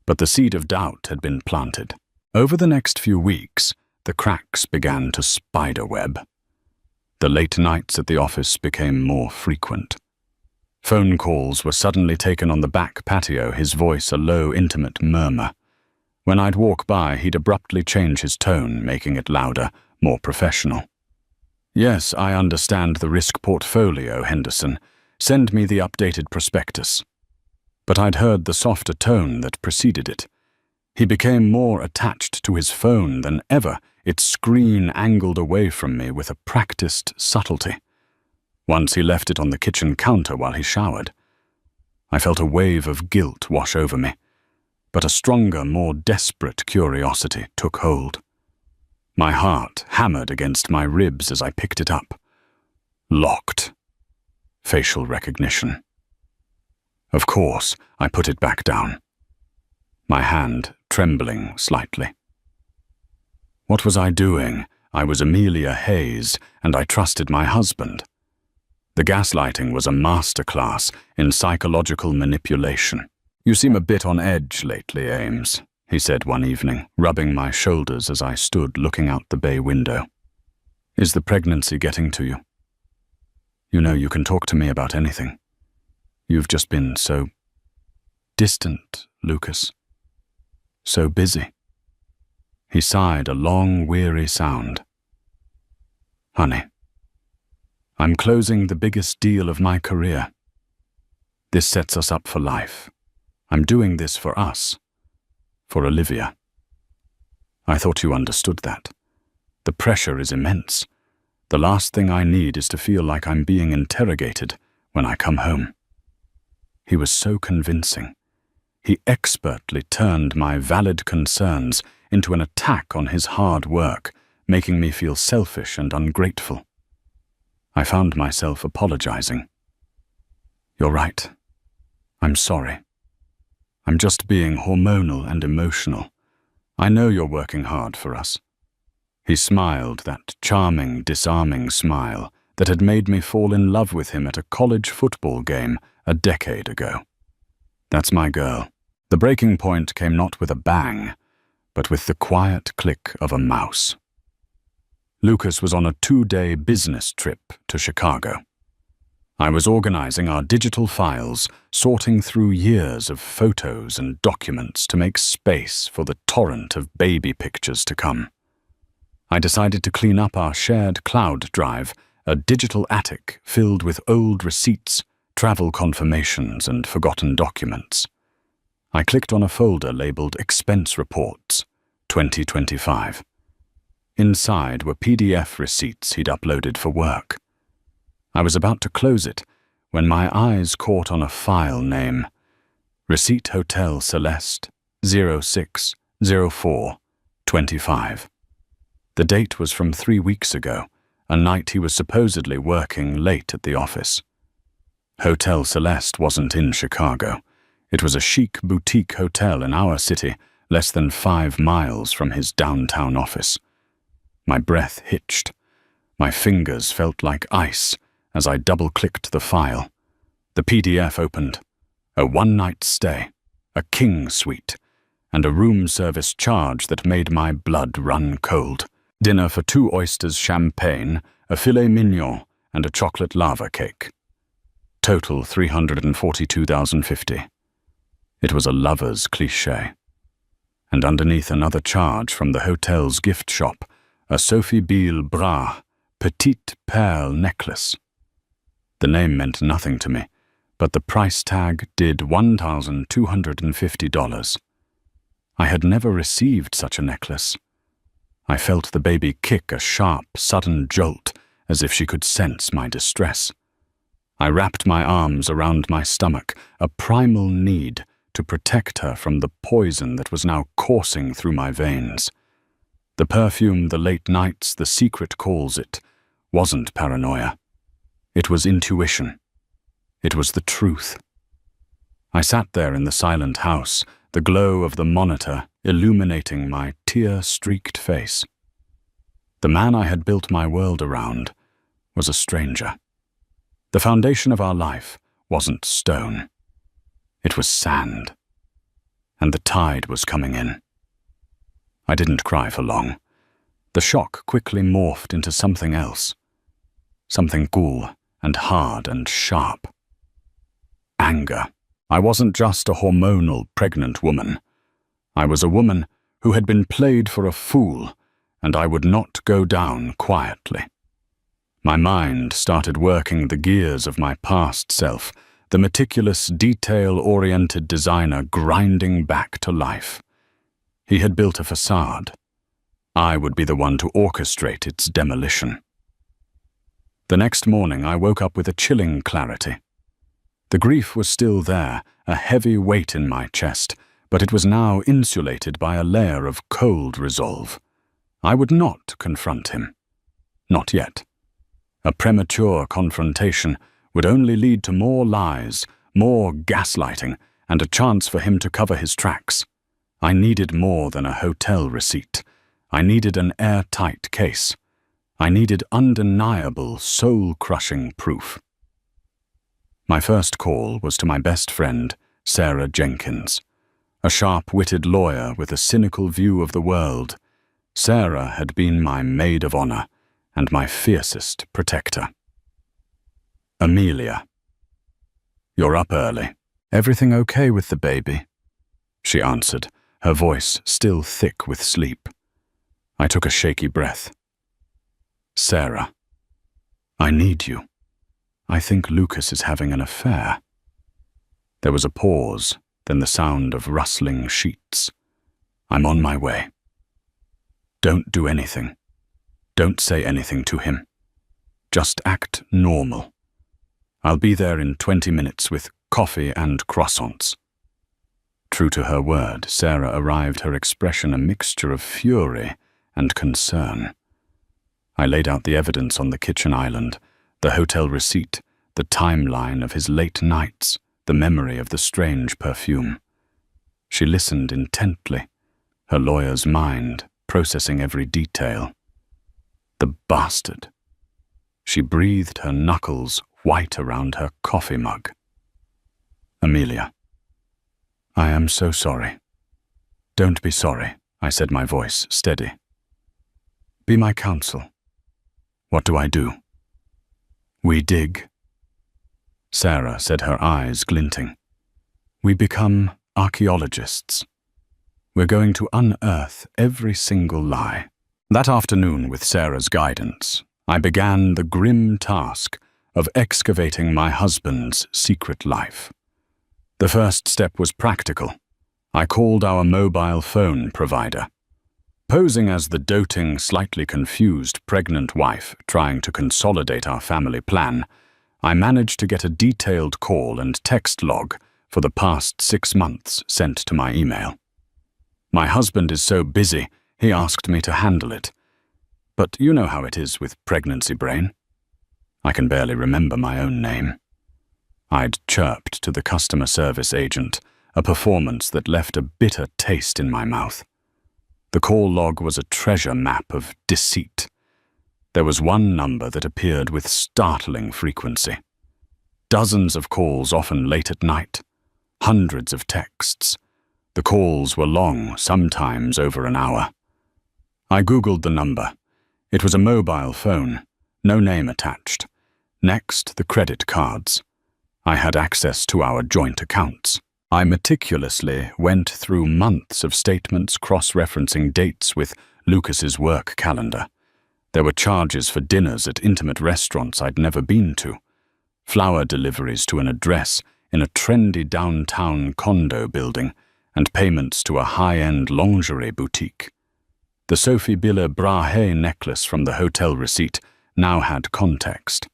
A: But the seed of doubt had been planted. Over the next few weeks, the cracks began to spiderweb. The late nights at the office became more frequent. Phone calls were suddenly taken on the back patio, his voice a low, intimate murmur. When I'd walk by, he'd abruptly change his tone, making it louder, more professional. "Yes, I understand the risk portfolio, Henderson. Send me the updated prospectus." But I'd heard the softer tone that preceded it. He became more attached to his phone than ever, its screen angled away from me with a practiced subtlety. Once he left it on the kitchen counter while he showered. I felt a wave of guilt wash over me, but a stronger, more desperate curiosity took hold. My heart hammered against my ribs as I picked it up. Locked. Facial recognition. Of course, I put it back down, my hand trembling slightly. What was I doing? I was Amelia Hayes, and I trusted my husband. The gaslighting was a masterclass in psychological manipulation. "You seem a bit on edge lately, Ames," he said one evening, rubbing my shoulders as I stood looking out the bay window. "Is the pregnancy getting to you? You know you can talk to me about anything. You've just been so distant, Lucas. So busy." He sighed a long, weary sound. "Honey, I'm closing the biggest deal of my career. This sets us up for life. I'm doing this for us, for Olivia." I thought you understood that. The pressure is immense. The last thing I need is to feel like I'm being interrogated when I come home. He was so convincing. He expertly turned my valid concerns into an attack on his hard work, making me feel selfish and ungrateful. I found myself apologizing. "You're right. I'm sorry. I'm just being hormonal and emotional. I know you're working hard for us." He smiled, that charming, disarming smile that had made me fall in love with him at a college football game a decade ago. That's my girl. The breaking point came not with a bang, but with the quiet click of a mouse. Lucas was on a 2-day business trip to Chicago. I was organizing our digital files, sorting through years of photos and documents to make space for the torrent of baby pictures to come. I decided to clean up our shared cloud drive, a digital attic filled with old receipts, travel confirmations, and forgotten documents. I clicked on a folder labeled Expense Reports, 2025. Inside were PDF receipts he'd uploaded for work. I was about to close it when my eyes caught on a file name, Receipt Hotel Celeste, 06/04/25. The date was from 3 weeks ago, a night he was supposedly working late at the office. Hotel Celeste wasn't in Chicago. It was a chic boutique hotel in our city, less than 5 miles from his downtown office. My breath hitched. My fingers felt like ice as I double-clicked the file. The PDF opened. A one-night stay, a king suite, and a room service charge that made my blood run cold. Dinner for 2 oysters champagne, a filet mignon, and a chocolate lava cake. Total $342,050. It was a lover's cliché. And underneath another charge from the hotel's gift shop, a Sophie Beale Bras petite perle necklace. The name meant nothing to me, but the price tag did $1,250. I had never received such a necklace. I felt the baby kick a sharp, sudden jolt, as if she could sense my distress. I wrapped my arms around my stomach, a primal need to protect her from the poison that was now coursing through my veins. The perfume the late nights, the secret calls it, wasn't paranoia. It was intuition. It was the truth. I sat there in the silent house, the glow of the monitor illuminating my tear-streaked face. The man I had built my world around was a stranger. The foundation of our life wasn't stone. It was sand. And the tide was coming in. I didn't cry for long. The shock quickly morphed into something else. Something cool and hard and sharp. Anger. I wasn't just a hormonal pregnant woman. I was a woman who had been played for a fool, and I would not go down quietly. My mind started working the gears of my past self, the meticulous, detail-oriented designer grinding back to life. He had built a facade. I would be the one to orchestrate its demolition. The next morning I woke up with a chilling clarity. The grief was still there, a heavy weight in my chest, but it was now insulated by a layer of cold resolve. I would not confront him. Not yet. A premature confrontation would only lead to more lies, more gaslighting, and a chance for him to cover his tracks. I needed more than a hotel receipt. I needed an airtight case. I needed undeniable, soul-crushing proof. My first call was to my best friend, Sarah Jenkins, a sharp-witted lawyer with a cynical view of the world. Sarah had been my maid of honor and my fiercest protector. Amelia. "You're up early. Everything okay with the baby?" she answered, her voice still thick with sleep. I took a shaky breath. "Sarah, I need you. I think Lucas is having an affair." There was a pause, then the sound of rustling sheets. "I'm on my way. Don't do anything. Don't say anything to him. Just act normal. I'll be there in 20 minutes with coffee and croissants." True to her word, Sarah arrived, her expression a mixture of fury and concern. I laid out the evidence on the kitchen island, the hotel receipt, the timeline of his late nights, the memory of the strange perfume. She listened intently, her lawyer's mind processing every detail. The bastard. She breathed, her knuckles white around her coffee mug. "Amelia, I am so sorry." "Don't be sorry," I said, my voice steady. "Be my counsel." "What do I do?" "We dig." Sarah said, her eyes glinting. "We become archaeologists. We're going to unearth every single lie." That afternoon, with Sarah's guidance, I began the grim task of excavating my husband's secret life. The first step was practical. I called our mobile phone provider. Posing as the doting, slightly confused pregnant wife trying to consolidate our family plan, I managed to get a detailed call and text log for the past 6 months sent to my email. "My husband is so busy, he asked me to handle it. But you know how it is with pregnancy brain." I can barely remember my own name. I'd chirped to the customer service agent, a performance that left a bitter taste in my mouth. The call log was a treasure map of deceit. There was one number that appeared with startling frequency. Dozens of calls, often late at night. Hundreds of texts. The calls were long, sometimes over an hour. I Googled the number. It was a mobile phone, no name attached. Next, the credit cards. I had access to our joint accounts. I meticulously went through months of statements cross-referencing dates with Lucas's work calendar. There were charges for dinners at intimate restaurants I'd never been to, flower deliveries to an address in a trendy downtown condo building, and payments to a high-end lingerie boutique. The Sophie Bille Brahe necklace from the hotel receipt now had context.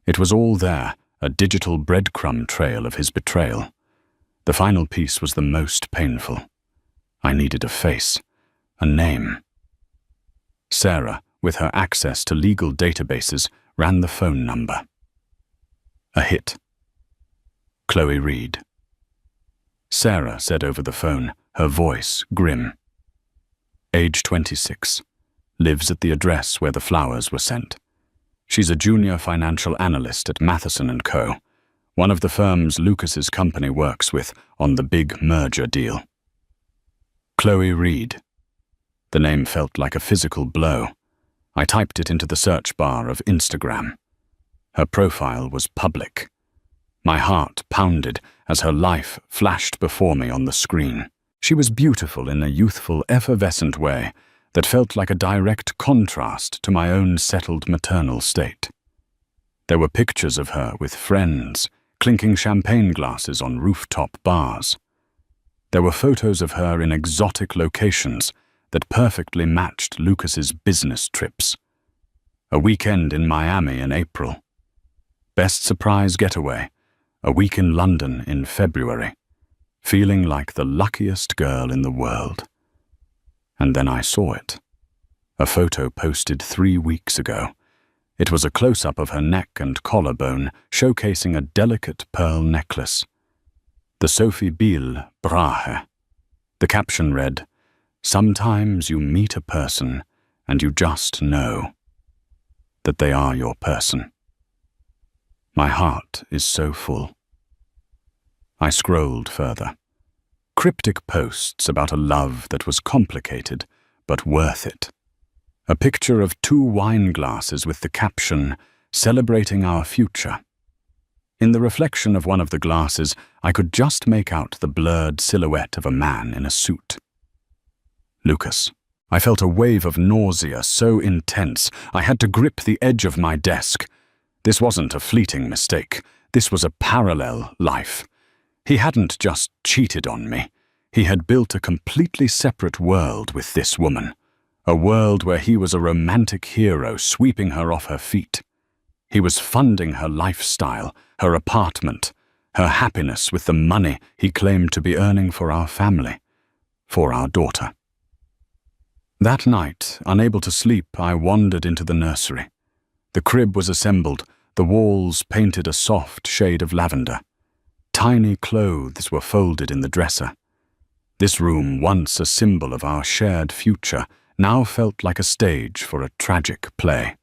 A: It was all there, a digital breadcrumb trail of his betrayal. The final piece was the most painful. I needed a face, a name. Sarah, with her access to legal databases, ran the phone number. A hit. Chloe Reed. Sarah said over the phone, her voice grim. Age 26. Lives at the address where the flowers were sent. She's a junior financial analyst at Matheson & Co., one of the firms Lucas's company works with on the big merger deal. Chloe Reed. The name felt like a physical blow. I typed it into the search bar of Instagram. Her profile was public. My heart pounded as her life flashed before me on the screen. She was beautiful in a youthful, effervescent way that felt like a direct contrast to my own settled maternal state. There were pictures of her with friends, clinking champagne glasses on rooftop bars. There were photos of her in exotic locations that perfectly matched Lucas's business trips. A weekend in Miami in April. Best surprise getaway, a week in London in February. Feeling like the luckiest girl in the world. And then I saw it. A photo posted 3 weeks ago. It was a close-up of her neck and collarbone, showcasing a delicate pearl necklace. the Sophie Biel Brahe. The caption read, "Sometimes you meet a person and you just know that they are your person." My heart is so full. I scrolled further. Cryptic posts about a love that was complicated, but worth it. A picture of 2 wine glasses with the caption, "Celebrating our future." In the reflection of one of the glasses, I could just make out the blurred silhouette of a man in a suit. Lucas. I felt a wave of nausea so intense, I had to grip the edge of my desk. This wasn't a fleeting mistake. This was a parallel life. He hadn't just cheated on me. He had built a completely separate world with this woman. A world where he was a romantic hero sweeping her off her feet. He was funding her lifestyle, her apartment, her happiness with the money he claimed to be earning for our family, for our daughter. That night, unable to sleep, I wandered into the nursery. The crib was assembled, the walls painted a soft shade of lavender. Tiny clothes were folded in the dresser. This room, once a symbol of our shared future, now felt like a stage for a tragic play.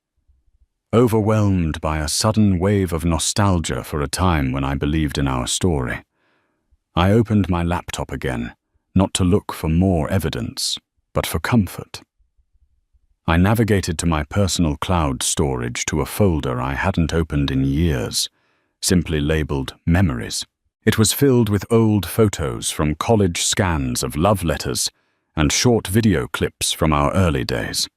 A: Overwhelmed by a sudden wave of nostalgia for a time when I believed in our story, I opened my laptop again, not to look for more evidence, but for comfort. I navigated to my personal cloud storage to a folder I hadn't opened in years, simply labeled Memories. It was filled with old photos from college scans of love letters and short video clips from our early days.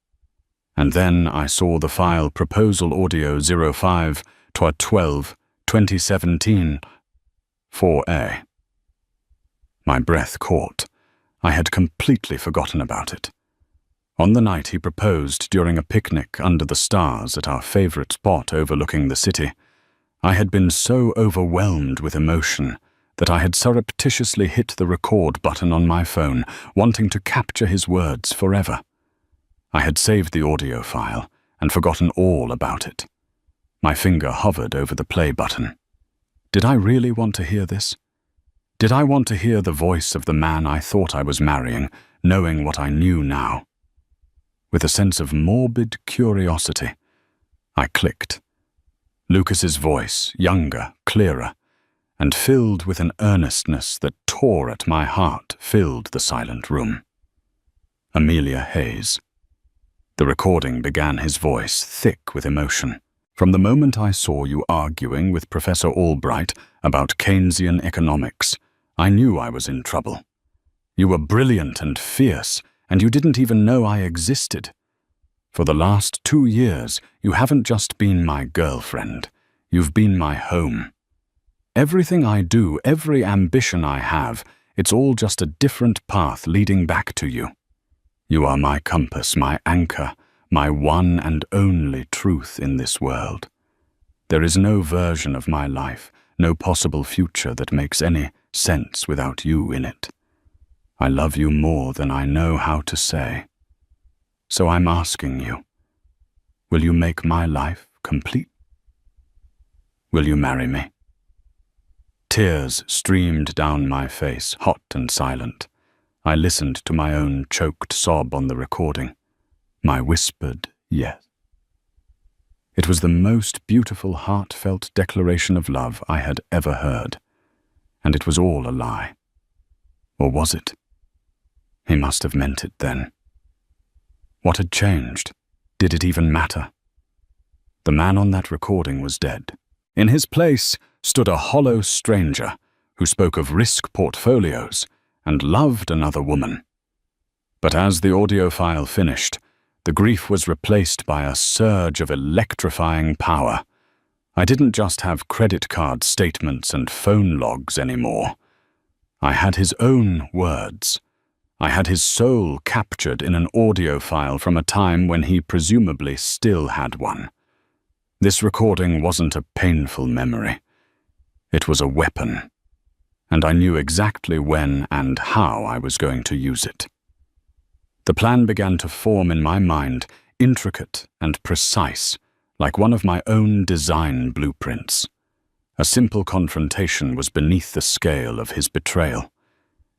A: And then I saw the file Proposal Audio 05/12/2017 4A. My breath caught. I had completely forgotten about it. On the night he proposed during a picnic under the stars at our favorite spot overlooking the city, I had been so overwhelmed with emotion that I had surreptitiously hit the record button on my phone, wanting to capture his words forever. I had saved the audio file and forgotten all about it. My finger hovered over the play button. Did I really want to hear this? Did I want to hear the voice of the man I thought I was marrying, knowing what I knew now? With a sense of morbid curiosity, I clicked. Lucas's voice, younger, clearer, and filled with an earnestness that tore at my heart, filled the silent room. Amelia Hayes. The recording began his voice, thick with emotion. "From the moment I saw you arguing with Professor Albright about Keynesian economics, I knew I was in trouble. You were brilliant and fierce, and you didn't even know I existed. For the last 2 years, you haven't just been my girlfriend. You've been my home. Everything I do, every ambition I have, it's all just a different path leading back to you. You are my compass, my anchor, my one and only truth in this world. There is no version of my life, no possible future that makes any sense without you in it. I love you more than I know how to say. So I'm asking you, will you make my life complete? Will you marry me?" Tears streamed down my face, hot and silent. I listened to my own choked sob on the recording, my whispered yes. It was the most beautiful, heartfelt declaration of love I had ever heard, and it was all a lie. Or was it? He must have meant it then. What had changed? Did it even matter? The man on that recording was dead. In his place stood a hollow stranger who spoke of risk portfolios and loved another woman. But as the audio file finished, the grief was replaced by a surge of electrifying power. I didn't just have credit card statements and phone logs anymore. I had his own words. I had his soul captured in an audio file from a time when he presumably still had one. This recording wasn't a painful memory. It was a weapon, and I knew exactly when and how I was going to use it. The plan began to form in my mind, intricate and precise, like one of my own design blueprints. A simple confrontation was beneath the scale of his betrayal.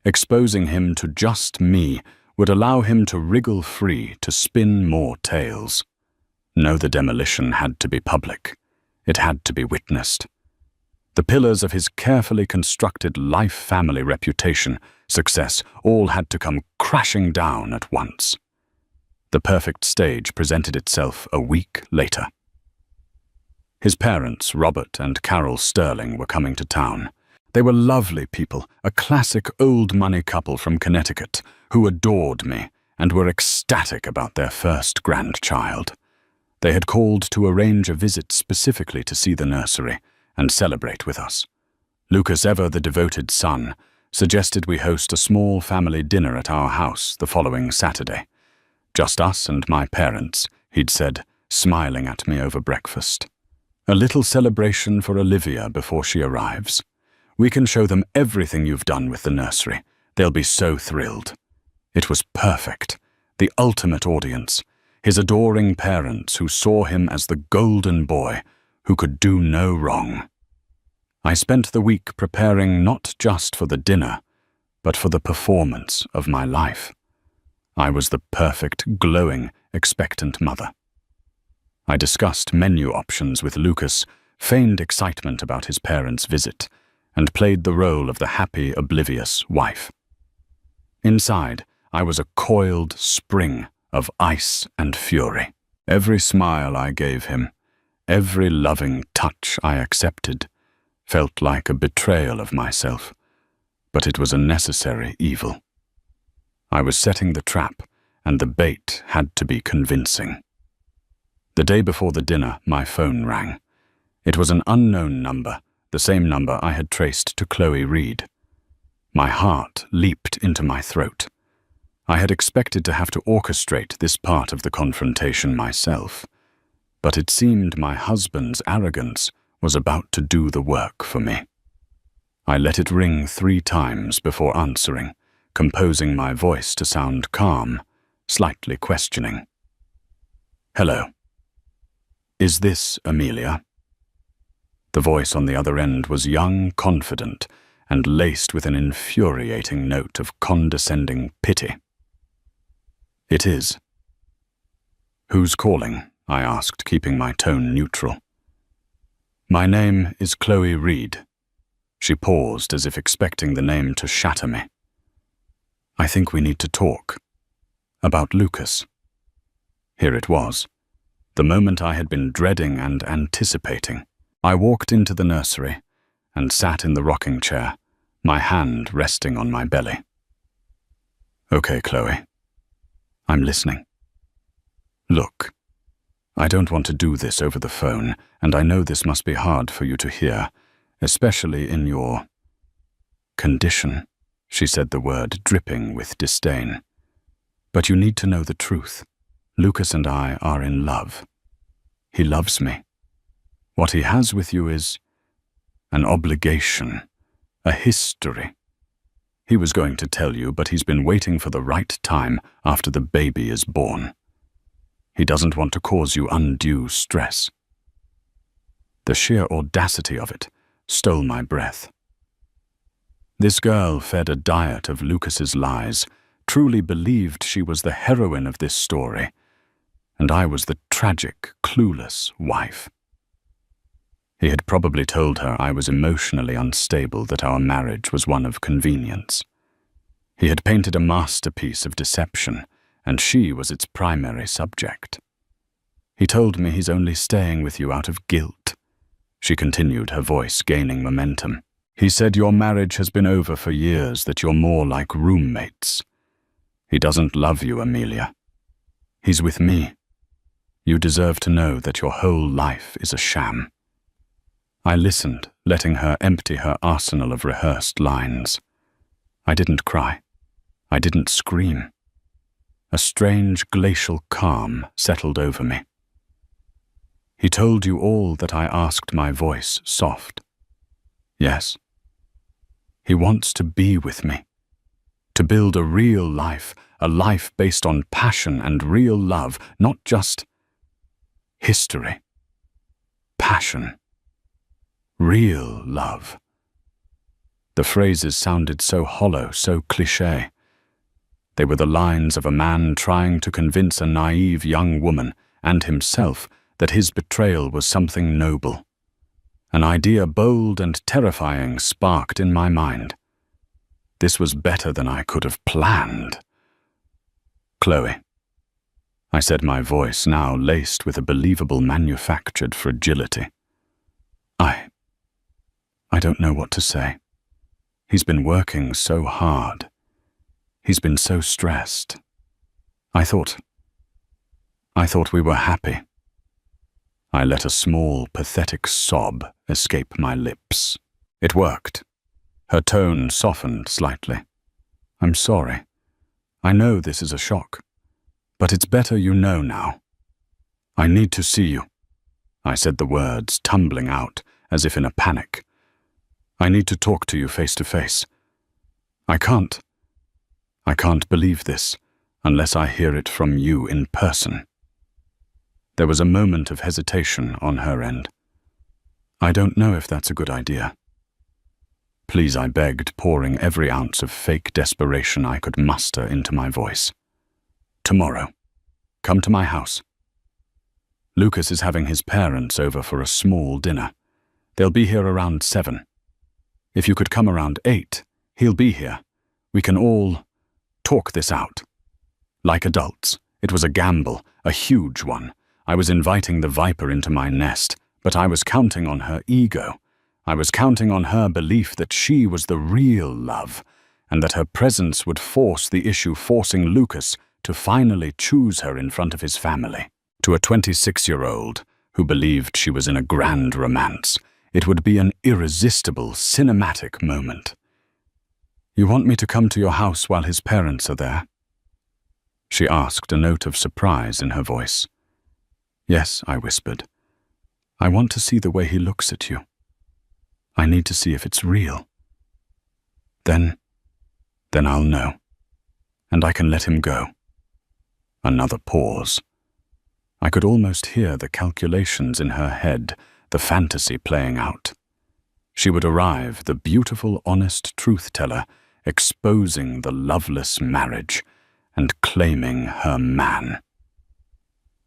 A: Exposing him to just me would allow him to wriggle free to spin more tales. No, the demolition had to be public. It had to be witnessed. The pillars of his carefully constructed life-family reputation, success, all had to come crashing down at once. The perfect stage presented itself a week later. His parents, Robert and Carol Sterling, were coming to town. They were lovely people, a classic old-money couple from Connecticut, who adored me and were ecstatic about their first grandchild. They had called to arrange a visit specifically to see the nursery and celebrate with us. Lucas, ever the devoted son, suggested we host a small family dinner at our house the following Saturday. Just us and my parents, he'd said, smiling at me over breakfast. A little celebration for Olivia before she arrives. We can show them everything you've done with the nursery. They'll be so thrilled. It was perfect. The ultimate audience. His adoring parents who saw him as the golden boy who could do no wrong. I spent the week preparing not just for the dinner, but for the performance of my life. I was the perfect, glowing, expectant mother. I discussed menu options with Lucas, feigned excitement about his parents' visit, and played the role of the happy, oblivious wife. Inside, I was a coiled spring of ice and fury. Every smile I gave him, every loving touch I accepted, felt like a betrayal of myself, but it was a necessary evil. I was setting the trap, and the bait had to be convincing. The day before the dinner, my phone rang. It was an unknown number, the same number I had traced to Chloe Reed. My heart leaped into my throat. I had expected to have to orchestrate this part of the confrontation myself, but it seemed my husband's arrogance was about to do the work for me. I let it ring 3 times before answering, composing my voice to sound calm, slightly questioning. Hello. Is this Amelia? The voice on the other end was young, confident, and laced with an infuriating note of condescending pity. It is. Who's calling? I asked, keeping my tone neutral. My name is Chloe Reed. She paused as if expecting the name to shatter me. I think we need to talk. About Lucas. Here it was. The moment I had been dreading and anticipating. I walked into the nursery and sat in the rocking chair, my hand resting on my belly. Okay, Chloe. I'm listening. Look, I don't want to do this over the phone, and I know this must be hard for you to hear, especially in your condition, she said the word dripping with disdain. But you need to know the truth. Lucas and I are in love. He loves me. What he has with you is an obligation, a history. He was going to tell you, but he's been waiting for the right time after the baby is born. He doesn't want to cause you undue stress. The sheer audacity of it stole my breath. This girl fed a diet of Lucas's lies, truly believed she was the heroine of this story, and I was the tragic, clueless wife. He had probably told her I was emotionally unstable, that our marriage was one of convenience. He had painted a masterpiece of deception, and she was its primary subject. He told me he's only staying with you out of guilt. She continued, her voice gaining momentum. He said your marriage has been over for years, that you're more like roommates. He doesn't love you, Amelia. He's with me. You deserve to know that your whole life is a sham. I listened, letting her empty her arsenal of rehearsed lines. I didn't cry. I didn't scream. A strange glacial calm settled over me. He told you all that I asked, my voice soft. Yes. He wants to be with me, to build a real life, a life based on passion and real love, not just history. Passion. Real love. The phrases sounded so hollow, so cliché. They were the lines of a man trying to convince a naive young woman and himself that his betrayal was something noble. An idea bold and terrifying sparked in my mind. This was better than I could have planned. Chloe, I said, my voice now laced with a believable manufactured fragility. I don't know what to say. He's been working so hard. He's been so stressed. I thought we were happy. I let a small, pathetic sob escape my lips. It worked. Her tone softened slightly. I'm sorry. I know this is a shock, but it's better you know now. I need to see you. I said the words, tumbling out as if in a panic. I need to talk to you face to face. I can't believe this unless I hear it from you in person. There was a moment of hesitation on her end. I don't know if that's a good idea. Please, I begged, pouring every ounce of fake desperation I could muster into my voice. Tomorrow, come to my house. Lucas is having his parents over for a small dinner. They'll be here around 7. If you could come around 8, he'll be here. We can all talk this out. Like adults, it was a gamble, a huge one. I was inviting the viper into my nest, but I was counting on her ego. I was counting on her belief that she was the real love, and that her presence would force the issue, forcing Lucas to finally choose her in front of his family. To a 26-year-old who believed she was in a grand romance, it would be an irresistible, cinematic moment. You want me to come to your house while his parents are there? She asked, a note of surprise in her voice. Yes, I whispered. I want to see the way he looks at you. I need to see if it's real. Then I'll know, and I can let him go. Another pause. I could almost hear the calculations in her head, the fantasy playing out. She would arrive, the beautiful, honest truth-teller, exposing the loveless marriage and claiming her man.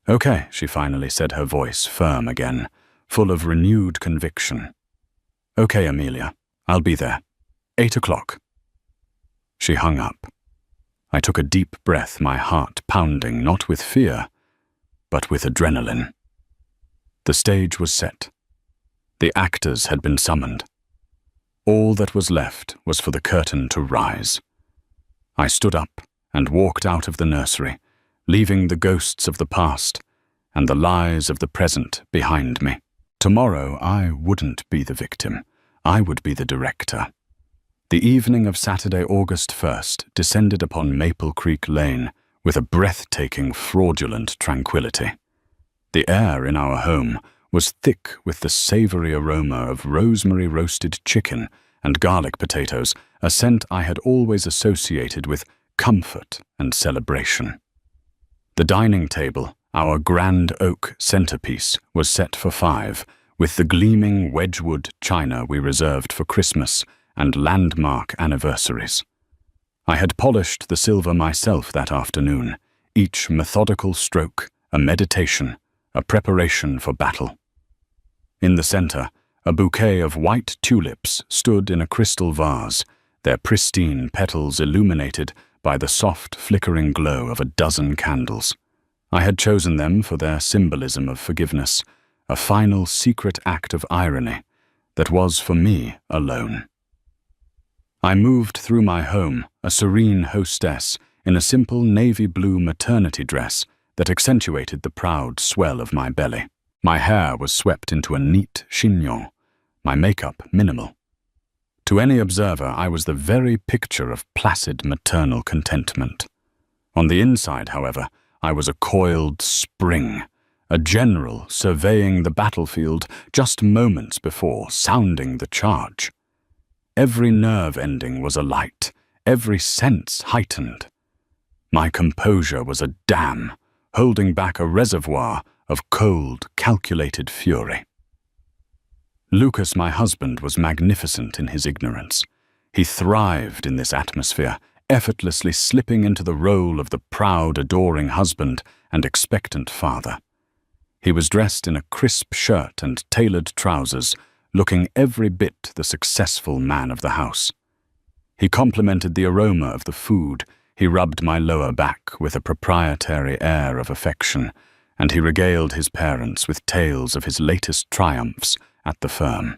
A: Okay, she finally said, her voice firm again, full of renewed conviction. Okay, Amelia, I'll be there. 8 o'clock. She hung up. I took a deep breath, my heart pounding, not with fear, but with adrenaline. The stage was set. The actors had been summoned. All that was left was for the curtain to rise. I stood up and walked out of the nursery, leaving the ghosts of the past and the lies of the present behind me. Tomorrow I wouldn't be the victim. I would be the director. The evening of Saturday, August 1st, descended upon Maple Creek Lane with a breathtaking, fraudulent tranquility. The air in our home was thick with the savory aroma of rosemary roasted chicken and garlic potatoes, a scent I had always associated with comfort and celebration. The dining table, our grand oak centerpiece, was set for 5, with the gleaming Wedgwood china we reserved for Christmas and landmark anniversaries. I had polished the silver myself that afternoon, each methodical stroke a meditation, a preparation for battle. In the center, a bouquet of white tulips stood in a crystal vase, their pristine petals illuminated by the soft, flickering glow of a dozen candles. I had chosen them for their symbolism of forgiveness, a final secret act of irony that was for me alone. I moved through my home, a serene hostess, in a simple navy blue maternity dress that accentuated the proud swell of my belly. My hair was swept into a neat chignon, my makeup minimal. To any observer, I was the very picture of placid maternal contentment. On the inside, however, I was a coiled spring, a general surveying the battlefield just moments before sounding the charge. Every nerve ending was alight, every sense heightened. My composure was a dam, holding back a reservoir of cold, calculated fury. Lucas, my husband, was magnificent in his ignorance. He thrived in this atmosphere, effortlessly slipping into the role of the proud, adoring husband and expectant father. He was dressed in a crisp shirt and tailored trousers, looking every bit the successful man of the house. He complimented the aroma of the food, he rubbed my lower back with a proprietary air of affection, and he regaled his parents with tales of his latest triumphs at the firm.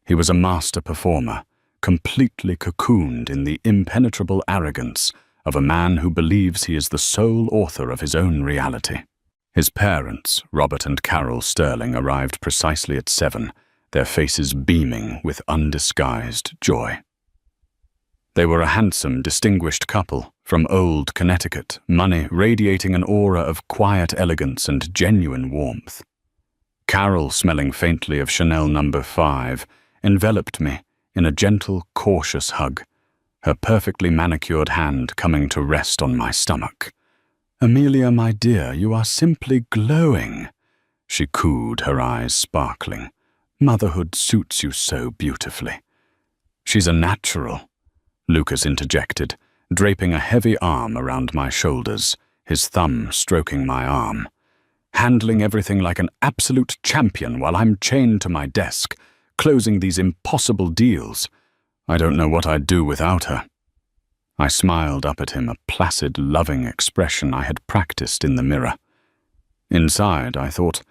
A: He was a master performer, completely cocooned in the impenetrable arrogance of a man who believes he is the sole author of his own reality. His parents, Robert and Carol Sterling, arrived precisely at 7, their faces beaming with undisguised joy. They were a handsome, distinguished couple from old Connecticut, money radiating an aura of quiet elegance and genuine warmth. Carol, smelling faintly of Chanel No. 5, enveloped me in a gentle, cautious hug, her perfectly manicured hand coming to rest on my stomach. "Amelia, my dear, you are simply glowing," she cooed, her eyes sparkling. "Motherhood suits you so beautifully." "She's a natural," Lucas interjected, draping a heavy arm around my shoulders, his thumb stroking my arm. "Handling everything like an absolute champion while I'm chained to my desk, closing these impossible deals. I don't know what I'd do without her." I smiled up at him, a placid, loving expression I had practiced in the mirror. Inside, I thought,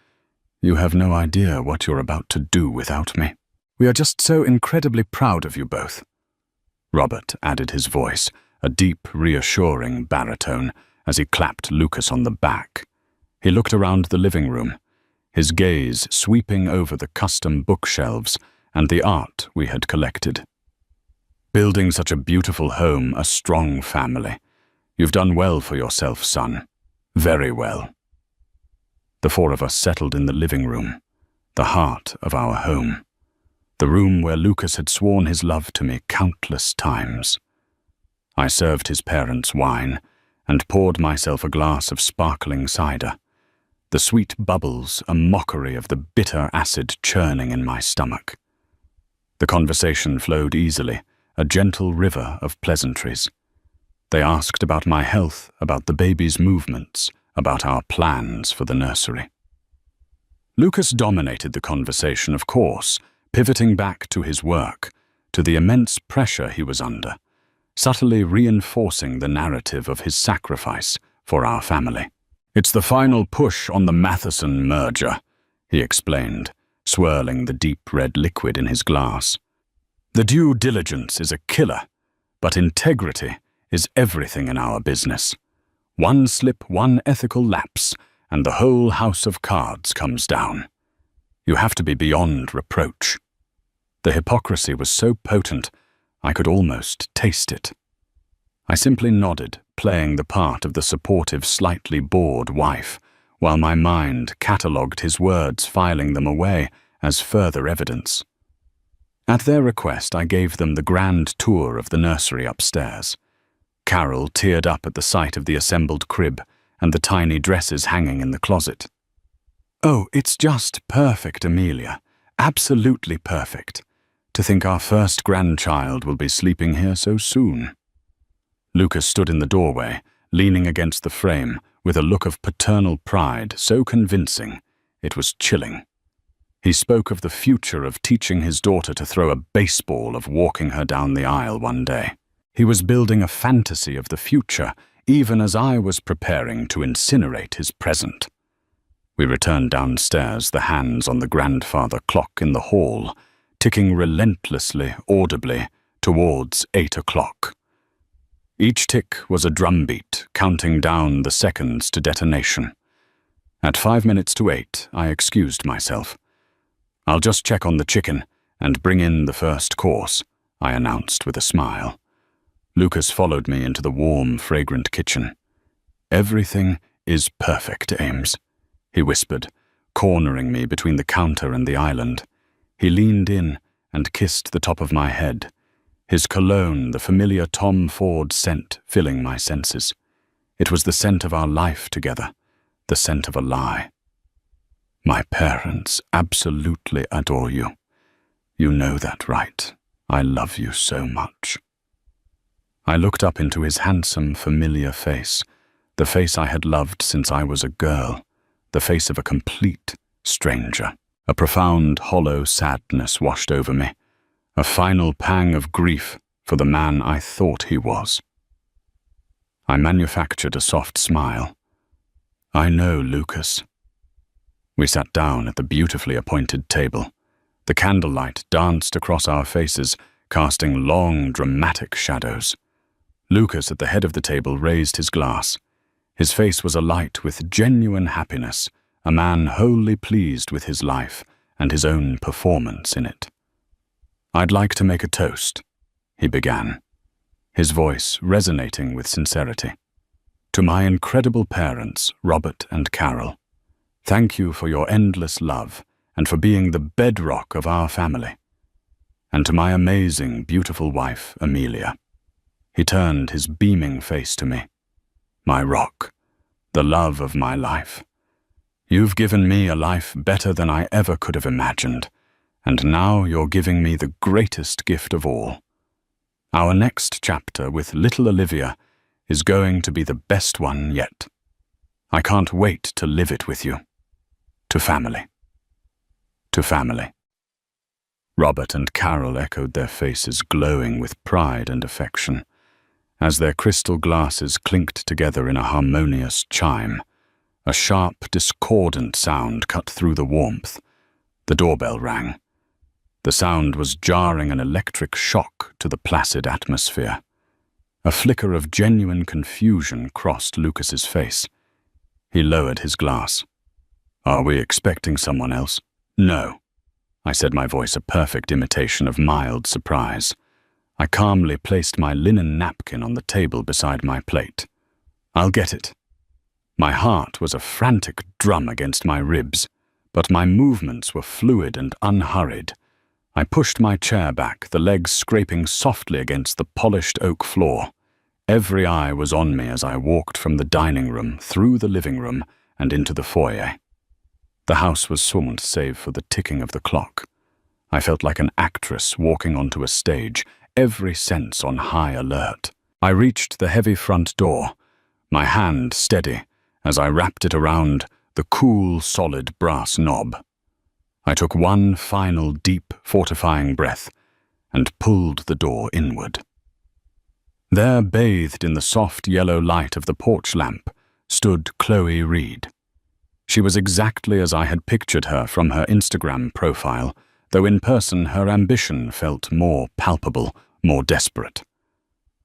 A: "You have no idea what you're about to do without me. We are just so incredibly proud of you both." Robert added his voice, a deep, reassuring baritone, as he clapped Lucas on the back. He looked around the living room, his gaze sweeping over the custom bookshelves and the art we had collected. "Building such a beautiful home, a strong family. You've done well for yourself, son. Very well." The 4 of us settled in the living room, the heart of our home. The room where Lucas had sworn his love to me countless times. I served his parents wine and poured myself a glass of sparkling cider, the sweet bubbles a mockery of the bitter acid churning in my stomach. The conversation flowed easily, a gentle river of pleasantries. They asked about my health, about the baby's movements, about our plans for the nursery. Lucas dominated the conversation, of course, pivoting back to his work, to the immense pressure he was under, subtly reinforcing the narrative of his sacrifice for our family. "It's the final push on the Matheson merger," he explained, swirling the deep red liquid in his glass. "The due diligence is a killer, but integrity is everything in our business. One slip, one ethical lapse, and the whole house of cards comes down. You have to be beyond reproach." The hypocrisy was so potent, I could almost taste it. I simply nodded, playing the part of the supportive, slightly bored wife, while my mind catalogued his words, filing them away as further evidence. At their request, I gave them the grand tour of the nursery upstairs. Carol teared up at the sight of the assembled crib and the tiny dresses hanging in the closet. "Oh, it's just perfect, Amelia. Absolutely perfect. To think our first grandchild will be sleeping here so soon." Lucas stood in the doorway, leaning against the frame, with a look of paternal pride so convincing it was chilling. He spoke of the future of teaching his daughter to throw a baseball, of walking her down the aisle one day. He was building a fantasy of the future, even as I was preparing to incinerate his present. We returned downstairs, the hands on the grandfather clock in the hall, ticking relentlessly, audibly, towards 8 o'clock. Each tick was a drumbeat, counting down the seconds to detonation. At 5 minutes to 8, I excused myself. "I'll just check on the chicken and bring in the first course," I announced with a smile. Lucas followed me into the warm, fragrant kitchen. "Everything is perfect, Ames," he whispered, cornering me between the counter and the island. He leaned in and kissed the top of my head, his cologne, the familiar Tom Ford scent, filling my senses. It was the scent of our life together, the scent of a lie. "My parents absolutely adore you," You know that, right? I love you so much." I looked up into his handsome, familiar face, the face I had loved since I was a girl, the face of a complete stranger. A profound, hollow sadness washed over me, a final pang of grief for the man I thought he was. I manufactured a soft smile. "I know, Lucas." We sat down at the beautifully appointed table. The candlelight danced across our faces, casting long, dramatic shadows. Lucas at the head of the table raised his glass. His face was alight with genuine happiness, a man wholly pleased with his life and his own performance in it. "I'd like to make a toast," he began, his voice resonating with sincerity. "To my incredible parents, Robert and Carol. Thank you for your endless love and for being the bedrock of our family. And to my amazing, beautiful wife, Amelia." He turned his beaming face to me. "My rock, the love of my life. You've given me a life better than I ever could have imagined, and now you're giving me the greatest gift of all. Our next chapter with little Olivia is going to be the best one yet. I can't wait to live it with you. To family. To family." Robert and Carol echoed, their faces glowing with pride and affection, as their crystal glasses clinked together in a harmonious chime. A sharp, discordant sound cut through the warmth. The doorbell rang. The sound was jarring an electric shock to the placid atmosphere. A flicker of genuine confusion crossed Lucas's face. He lowered his glass. "Are we expecting someone else?" "No," I said, my voice a perfect imitation of mild surprise. I calmly placed my linen napkin on the table beside my plate. "I'll get it." My heart was a frantic drum against my ribs, but my movements were fluid and unhurried. I pushed my chair back, the legs scraping softly against the polished oak floor. Every eye was on me as I walked from the dining room, through the living room, and into the foyer. The house was silent save for the ticking of the clock. I felt like an actress walking onto a stage, every sense on high alert. I reached the heavy front door, my hand steady as I wrapped it around the cool, solid brass knob. I took one final deep, fortifying breath and pulled the door inward. There, bathed in the soft yellow light of the porch lamp, stood Chloe Reed. She was exactly as I had pictured her from her Instagram profile, though in person her ambition felt more palpable, more desperate.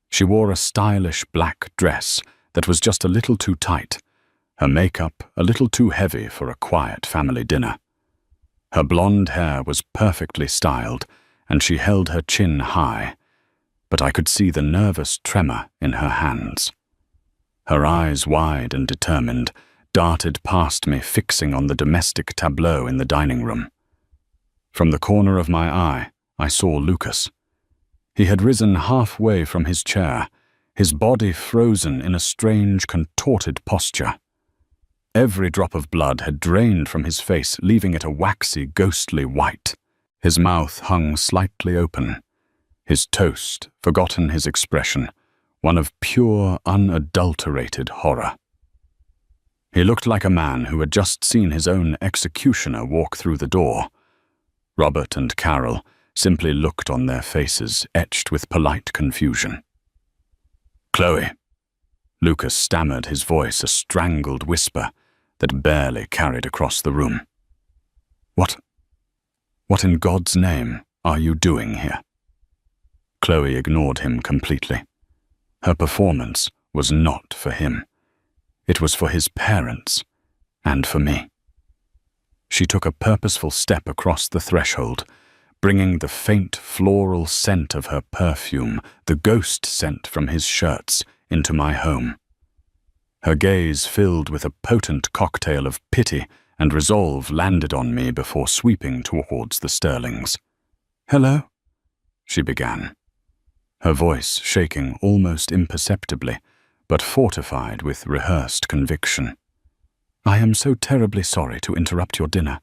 A: She wore a stylish black dress that was just a little too tight, her makeup a little too heavy for a quiet family dinner. Her blonde hair was perfectly styled, and she held her chin high, but I could see the nervous tremor in her hands. Her eyes, wide and determined, darted past me, fixing on the domestic tableau in the dining room. From the corner of my eye, I saw Lucas. He had risen halfway from his chair, his body frozen in a strange, contorted posture. Every drop of blood had drained from his face, leaving it a waxy, ghostly white. His mouth hung slightly open. His toast, forgotten his expression, one of pure, unadulterated horror. He looked like a man who had just seen his own executioner walk through the door. Robert and Carol simply looked on, their faces etched with polite confusion. "Chloe," Lucas stammered, his voice a strangled whisper that barely carried across the room. What in God's name are you doing here?" Chloe ignored him completely. Her performance was not for him. It was for his parents and for me. She took a purposeful step across the threshold, bringing the faint floral scent of her perfume, the ghost scent from his shirts, into my home. Her gaze, filled with a potent cocktail of pity and resolve, landed on me before sweeping towards the Sterlings. "Hello?" she began, her voice shaking almost imperceptibly, but fortified with rehearsed conviction. "I am so terribly sorry to interrupt your dinner.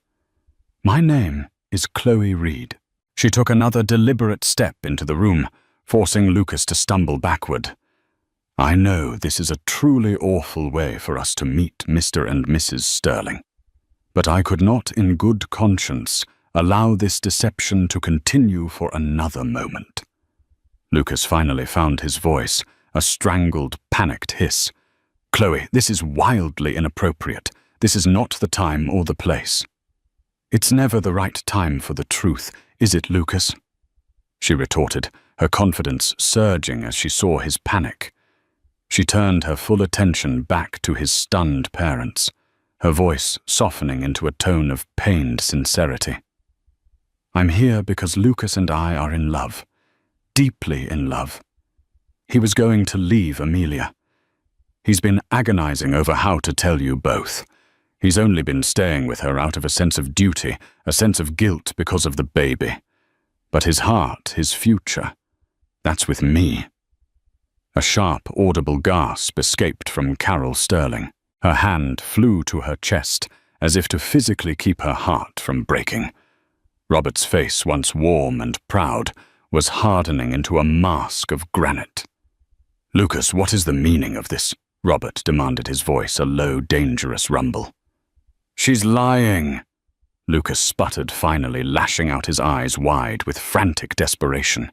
A: My name is Chloe Reed." She took another deliberate step into the room, forcing Lucas to stumble backward. I know this is a truly awful way for us to meet Mr. and Mrs. Sterling, but I could not in good conscience allow this deception to continue for another moment. Lucas finally found his voice, a strangled, panicked hiss. "Chloe, this is wildly inappropriate. This is not the time or the place." "It's never the right time for the truth, is it, Lucas?" she retorted, her confidence surging as she saw his panic. She turned her full attention back to his stunned parents, her voice softening into a tone of pained sincerity. "I'm here because Lucas and I are in love, deeply in love. He was going to leave Amelia. He's been agonizing over how to tell you both. He's only been staying with her out of a sense of duty, a sense of guilt because of the baby. But his heart, his future, that's with me." A sharp, audible gasp escaped from Carol Sterling. Her hand flew to her chest, as if to physically keep her heart from breaking. Robert's face, once warm and proud, was hardening into a mask of granite. "Lucas, what is the meaning of this?" Robert demanded, his voice a low, dangerous rumble. "She's lying," Lucas sputtered, finally lashing out his eyes wide with frantic desperation.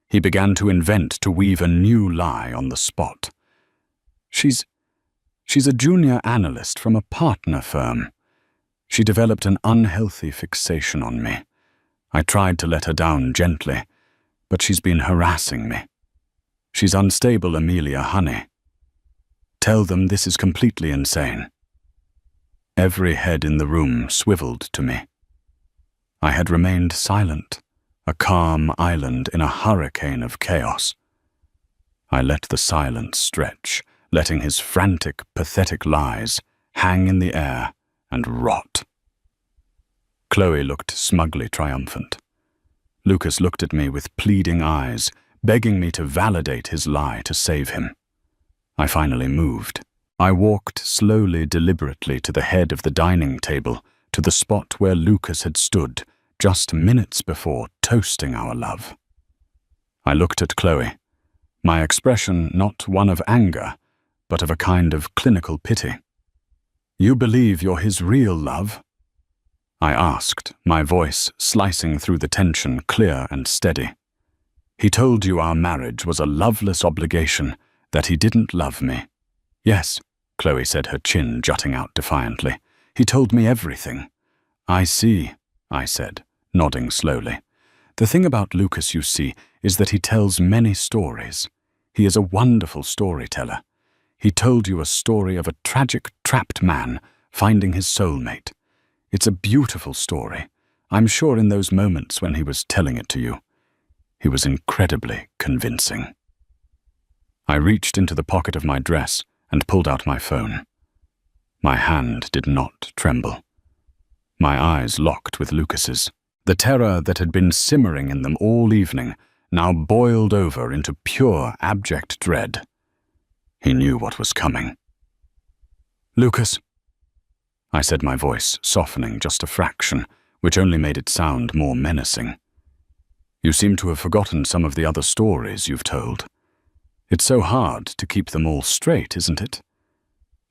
A: He began to invent, to weave a new lie on the spot. She's a junior analyst from a partner firm. She developed an unhealthy fixation on me. I tried to let her down gently, but she's been harassing me. She's unstable, Amelia, honey. Tell them this is completely insane." Every head in the room swiveled to me. I had remained silent, a calm island in a hurricane of chaos. I let the silence stretch, letting his frantic, pathetic lies hang in the air and rot. Chloe looked smugly triumphant. Lucas looked at me with pleading eyes, begging me to validate his lie to save him. I finally moved. I walked slowly, deliberately to the head of the dining table, to the spot where Lucas had stood just minutes before, toasting our love. I looked at Chloe, my expression not one of anger, but of a kind of clinical pity. "You believe you're his real love?" I asked, my voice slicing through the tension, clear and steady. "He told you our marriage was a loveless obligation, that he didn't love me." "Yes," Chloe said, her chin jutting out defiantly. "He told me everything." "I see," I said, nodding slowly. "The thing about Lucas, you see, is that he tells many stories. He is a wonderful storyteller. He told you a story of a tragic, trapped man finding his soulmate. It's a beautiful story. I'm sure in those moments when he was telling it to you, he was incredibly convincing." I reached into the pocket of my dress and pulled out my phone. My hand did not tremble. My eyes locked with Lucas's. The terror that had been simmering in them all evening now boiled over into pure, abject dread. He knew what was coming. "Lucas," I said, my voice softening just a fraction, which only made it sound more menacing. "You seem to have forgotten some of the other stories you've told. It's so hard to keep them all straight, isn't it?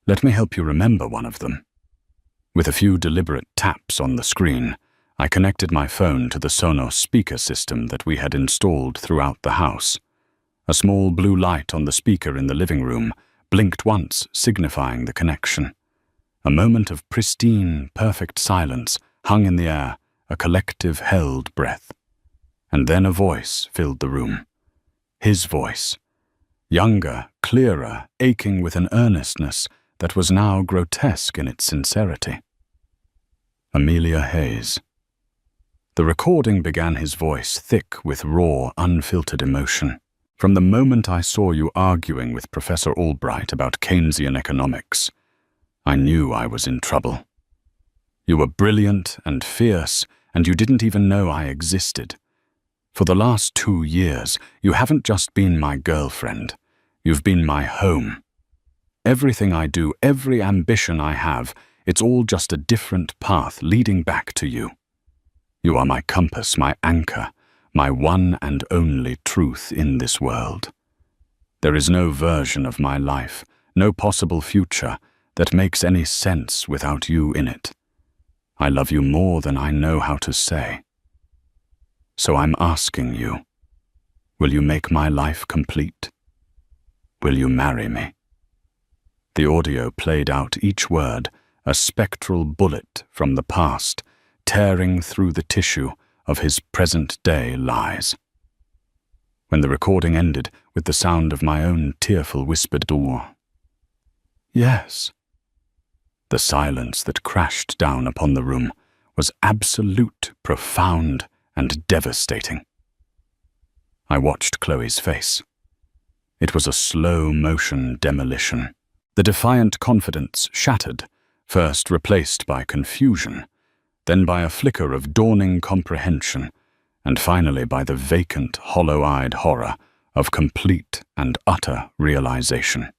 A: Let me help you remember one of them." With a few deliberate taps on the screen, I connected my phone to the Sonos speaker system that we had installed throughout the house. A small blue light on the speaker in the living room blinked once, signifying the connection. A moment of pristine, perfect silence hung in the air, a collective held breath. And then a voice filled the room. His voice. Younger, clearer, aching with an earnestness that was now grotesque in its sincerity. Amelia Hayes. The recording began his voice thick with raw, unfiltered emotion. "From the moment I saw you arguing with Professor Albright about Keynesian economics, I knew I was in trouble. You were brilliant and fierce, and you didn't even know I existed. For the last 2 years, you haven't just been my girlfriend. You've been my home. Everything I do, every ambition I have, it's all just a different path leading back to you. You are my compass, my anchor, my one and only truth in this world. There is no version of my life, no possible future, that makes any sense without you in it. I love you more than I know how to say. So I'm asking you, will you make my life complete? Will you marry me? The audio played out each word, a spectral bullet from the past, tearing through the tissue of his present-day lies. When the recording ended with the sound of my own tearful whispered door, "Yes." The silence that crashed down upon the room was absolute, profound, and devastating. I watched Chloe's face. It was a slow-motion demolition. The defiant confidence shattered, first replaced by confusion, then by a flicker of dawning comprehension, and finally by the vacant, hollow-eyed horror of complete and utter realization.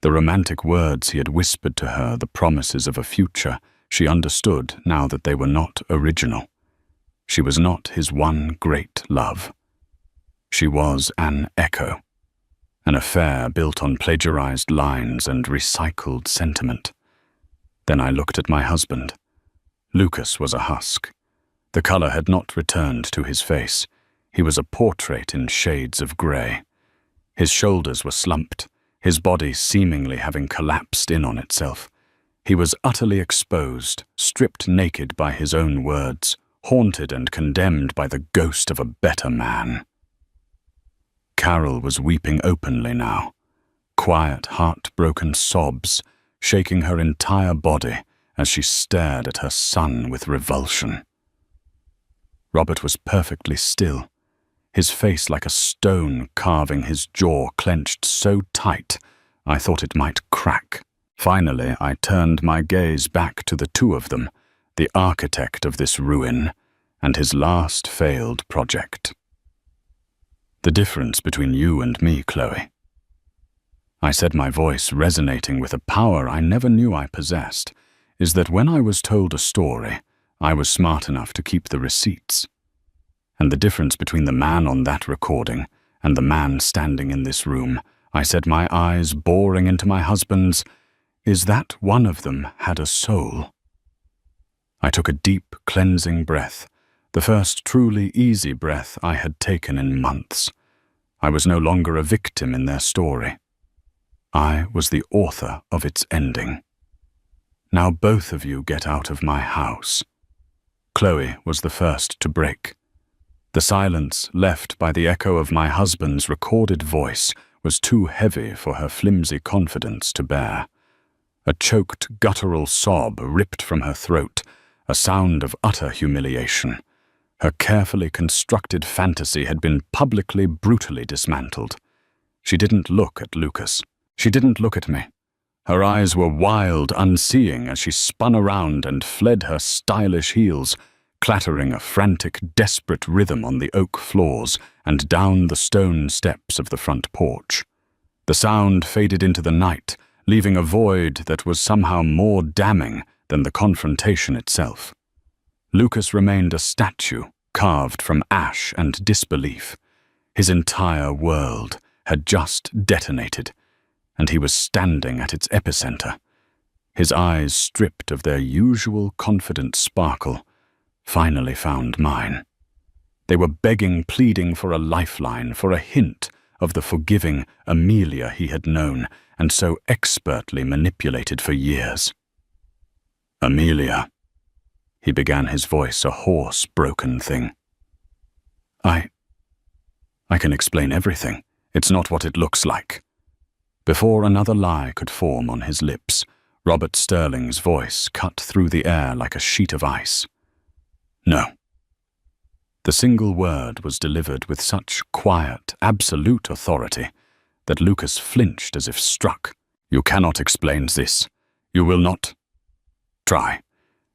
A: The romantic words he had whispered to her, the promises of a future, she understood now that they were not original. She was not his one great love. She was an echo, an affair built on plagiarized lines and recycled sentiment. Then I looked at my husband. Lucas was a husk. The color had not returned to his face. He was a portrait in shades of gray. His shoulders were slumped, his body seemingly having collapsed in on itself. He was utterly exposed, stripped naked by his own words, haunted and condemned by the ghost of a better man. Carol was weeping openly now, quiet, heartbroken sobs shaking her entire body as she stared at her son with revulsion. Robert was perfectly still, his face like a stone carving his jaw clenched so tight I thought it might crack. Finally, I turned my gaze back to the two of them, the architect of this ruin and his last failed project. "The difference between you and me, Chloe," I said, my voice resonating with a power I never knew I possessed, "is that when I was told a story, I was smart enough to keep the receipts. And the difference between the man on that recording and the man standing in this room," I said, my eyes boring into my husband's, "is that one of them had a soul." I took a deep, cleansing breath, the first truly easy breath I had taken in months. I was no longer a victim in their story. I was the author of its ending. "Now both of you get out of my house." Chloe was the first to break. The silence left by the echo of my husband's recorded voice was too heavy for her flimsy confidence to bear. A choked, guttural sob ripped from her throat, a sound of utter humiliation. Her carefully constructed fantasy had been publicly, brutally dismantled. She didn't look at Lucas. She didn't look at me. Her eyes were wild, unseeing as she spun around and fled her stylish heels, clattering a frantic, desperate rhythm on the oak floors and down the stone steps of the front porch. The sound faded into the night, leaving a void that was somehow more damning than the confrontation itself. Lucas remained a statue carved from ash and disbelief. His entire world had just detonated, and he was standing at its epicenter. His eyes, stripped of their usual confident sparkle, finally found mine. They were begging, pleading for a lifeline, for a hint of the forgiving Amelia he had known and so expertly manipulated for years. "Amelia," he began, his voice a hoarse, broken thing. I can explain everything. It's not what it looks like." Before another lie could form on his lips, Robert Sterling's voice cut through the air like a sheet of ice. "No." The single word was delivered with such quiet, absolute authority that Lucas flinched as if struck. "You cannot explain this. You will not try.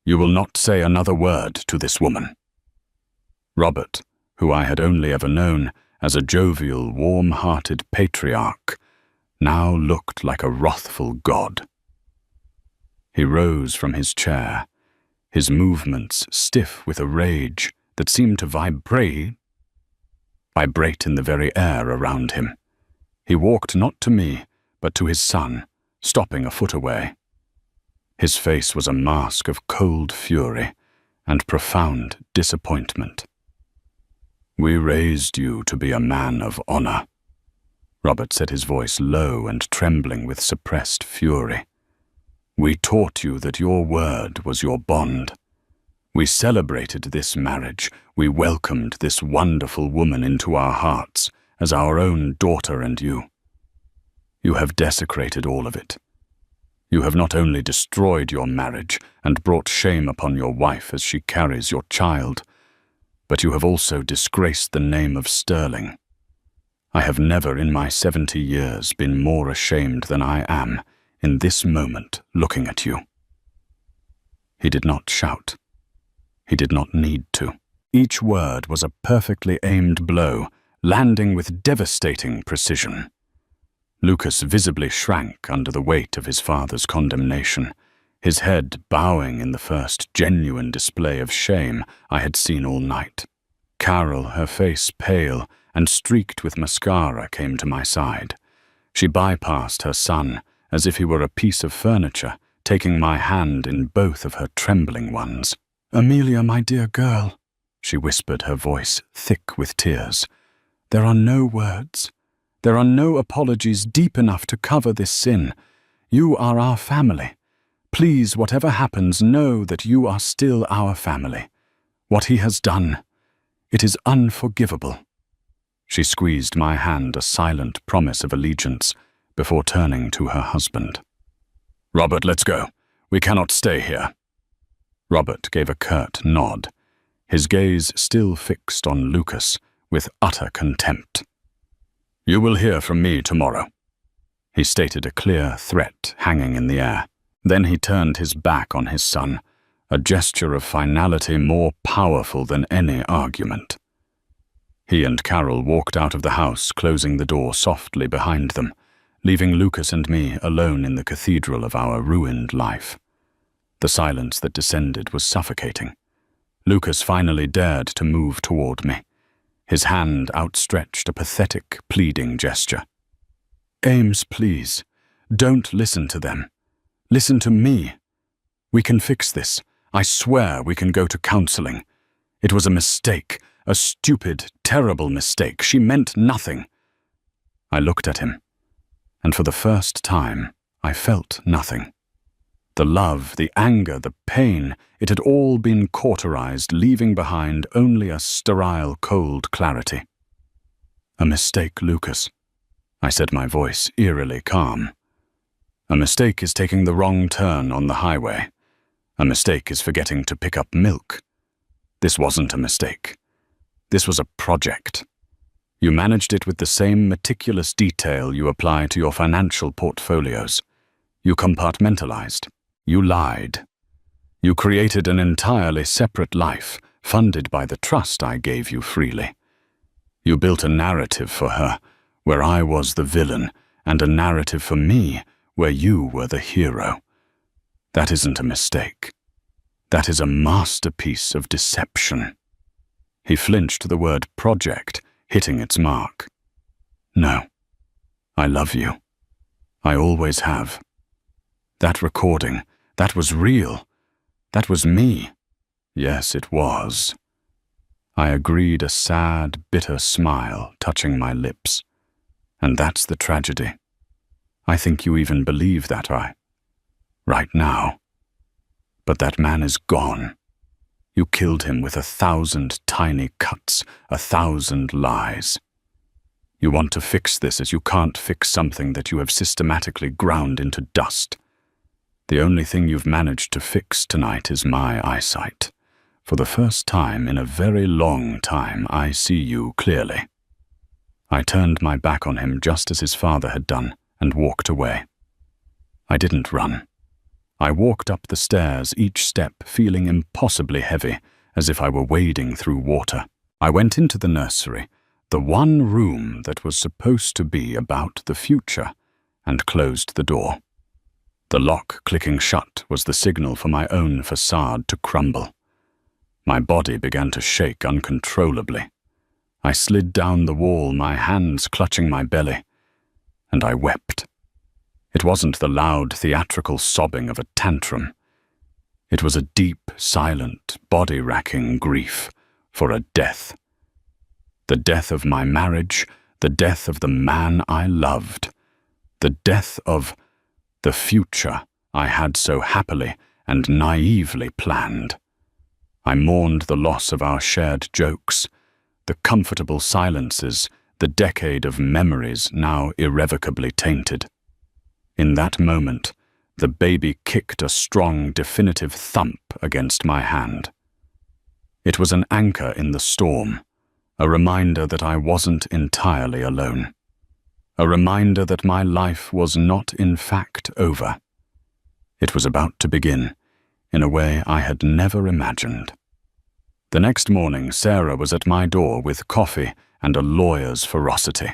A: You will not say another word to this woman." Robert, who I had only ever known as a jovial, warm-hearted patriarch, now looked like a wrathful god. He rose from his chair, his movements stiff with a rage that seemed to vibrate vibrate in the very air around him. He walked not to me, but to his son, stopping a foot away. His face was a mask of cold fury and profound disappointment. "We raised you to be a man of honor." Robert said, his voice low and trembling with suppressed fury. "We taught you that your word was your bond. We celebrated this marriage. We welcomed this wonderful woman into our hearts as our own daughter, and you have desecrated all of it. You have not only destroyed your marriage and brought shame upon your wife as she carries your child, but you have also disgraced the name of Sterling. I have never in my 70 years been more ashamed than I am in this moment looking at you." He did not shout. He did not need to. Each word was a perfectly aimed blow, landing with devastating precision. Lucas visibly shrank under the weight of his father's condemnation, his head bowing in the first genuine display of shame I had seen all night. Carol, her face pale and streaked with mascara, came to my side. She bypassed her son as if he were a piece of furniture, taking my hand in both of her trembling ones. "Amelia, my dear girl," she whispered, her voice thick with tears. "There are no words. There are no apologies deep enough to cover this sin. You are our family. Please, whatever happens, know that you are still our family. What he has done, it is unforgivable." She squeezed my hand, a silent promise of allegiance, before turning to her husband. "Robert, let's go. We cannot stay here." Robert gave a curt nod, his gaze still fixed on Lucas with utter contempt. "You will hear from me tomorrow," he stated, a clear threat hanging in the air. Then he turned his back on his son, a gesture of finality more powerful than any argument. He and Carol walked out of the house, closing the door softly behind them, leaving Lucas and me alone in the cathedral of our ruined life. The silence that descended was suffocating. Lucas finally dared to move toward me, his hand outstretched, a pathetic, pleading gesture. "Ames, please, don't listen to them. Listen to me. We can fix this. I swear we can go to counseling. It was a mistake, a stupid, terrible mistake. She meant nothing." I looked at him, and for the first time, I felt nothing. The love, the anger, the pain, it had all been cauterized, leaving behind only a sterile, cold clarity. "A mistake, Lucas," I said, my voice eerily calm. "A mistake is taking the wrong turn on the highway. A mistake is forgetting to pick up milk. This wasn't a mistake. This was a project. You managed it with the same meticulous detail you apply to your financial portfolios. You compartmentalized. You lied. You created an entirely separate life, funded by the trust I gave you freely. You built a narrative for her, where I was the villain, and a narrative for me, where you were the hero. That isn't a mistake. That is a masterpiece of deception." He flinched, the word project hitting its mark. "No, I love you. I always have. That recording, that was real. That was me. Yes, it was." I agreed, a sad, bitter smile touching my lips. "And that's the tragedy. I think you even believe that right now. But that man is gone. You killed him with 1,000 tiny cuts, 1,000 lies. You want to fix this as you can't fix something that you have systematically ground into dust. The only thing you've managed to fix tonight is my eyesight. For the first time in a very long time, I see you clearly." I turned my back on him just as his father had done and walked away. I didn't run. I walked up the stairs, each step feeling impossibly heavy, as if I were wading through water. I went into the nursery, the one room that was supposed to be about the future, and closed the door. The lock clicking shut was the signal for my own facade to crumble. My body began to shake uncontrollably. I slid down the wall, my hands clutching my belly, and I wept. It wasn't the loud, theatrical sobbing of a tantrum. It was a deep, silent, body-racking grief for a death. The death of my marriage, the death of the man I loved, the death of the future I had so happily and naively planned. I mourned the loss of our shared jokes, the comfortable silences, the decade of memories now irrevocably tainted. In that moment, the baby kicked a strong, definitive thump against my hand. It was an anchor in the storm, a reminder that I wasn't entirely alone, a reminder that my life was not in fact over. It was about to begin, in a way I had never imagined. The next morning, Sarah was at my door with coffee and a lawyer's ferocity.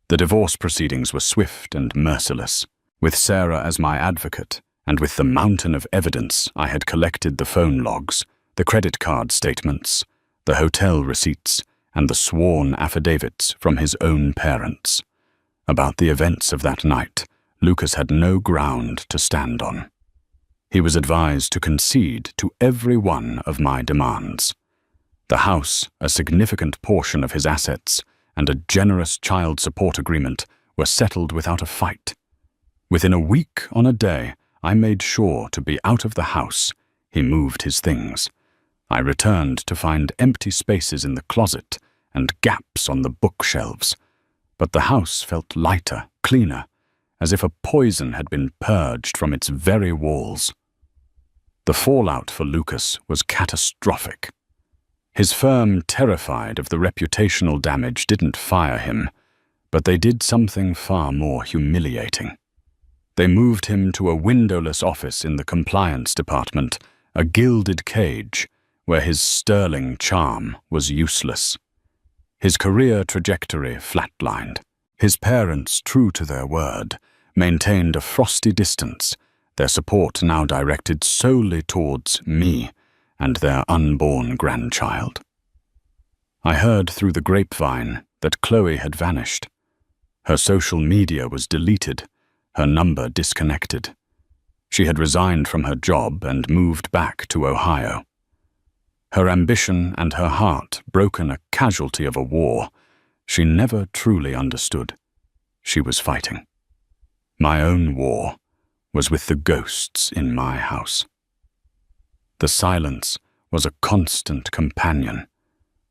A: The divorce proceedings were swift and merciless. With Sarah as my advocate, and with the mountain of evidence I had collected, the phone logs, the credit card statements, the hotel receipts, and the sworn affidavits from his own parents. About the events of that night, Lucas had no ground to stand on. He was advised to concede to every one of my demands. The house, a significant portion of his assets, and a generous child support agreement were settled without a fight. Within a week on a day, I made sure to be out of the house. He moved his things. I returned to find empty spaces in the closet and gaps on the bookshelves. But the house felt lighter, cleaner, as if a poison had been purged from its very walls. The fallout for Lucas was catastrophic. His firm, terrified of the reputational damage, didn't fire him, but they did something far more humiliating. They moved him to a windowless office in the compliance department, a gilded cage where his sterling charm was useless. His career trajectory flatlined. His parents, true to their word, maintained a frosty distance, their support now directed solely towards me and their unborn grandchild. I heard through the grapevine that Chloe had vanished. Her social media was deleted, her number disconnected. She had resigned from her job and moved back to Ohio. Her ambition and her heart broken, a casualty of a war she never truly understood. She was fighting. My own war was with the ghosts in my house. The silence was a constant companion.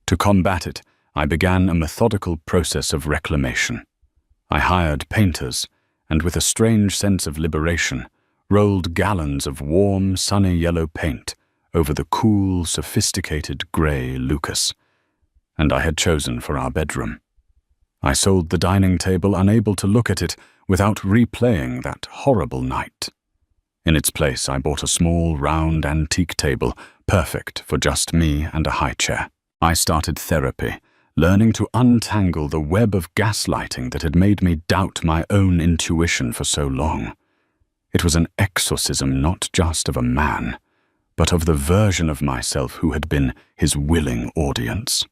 A: To combat it, I began a methodical process of reclamation. I hired painters, and with a strange sense of liberation, rolled gallons of warm, sunny yellow paint over the cool, sophisticated grey Lucas, and I had chosen for our bedroom. I sold the dining table, unable to look at it without replaying that horrible night. In its place, I bought a small, round, antique table, perfect for just me and a high chair. I started therapy, learning to untangle the web of gaslighting that had made me doubt my own intuition for so long. It was an exorcism not just of a man, but of the version of myself who had been his willing audience.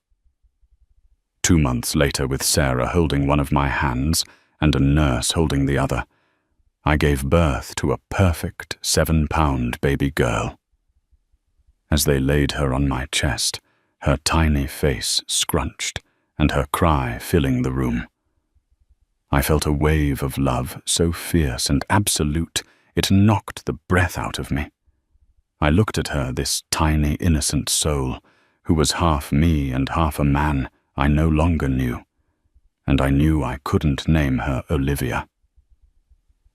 A: 2 months later, with Sarah holding one of my hands and a nurse holding the other, I gave birth to a perfect 7-pound baby girl. As they laid her on my chest, her tiny face scrunched and her cry filling the room, I felt a wave of love so fierce and absolute it knocked the breath out of me. I looked at her, this tiny, innocent soul, who was half me and half a man I no longer knew, and I knew I couldn't name her Olivia.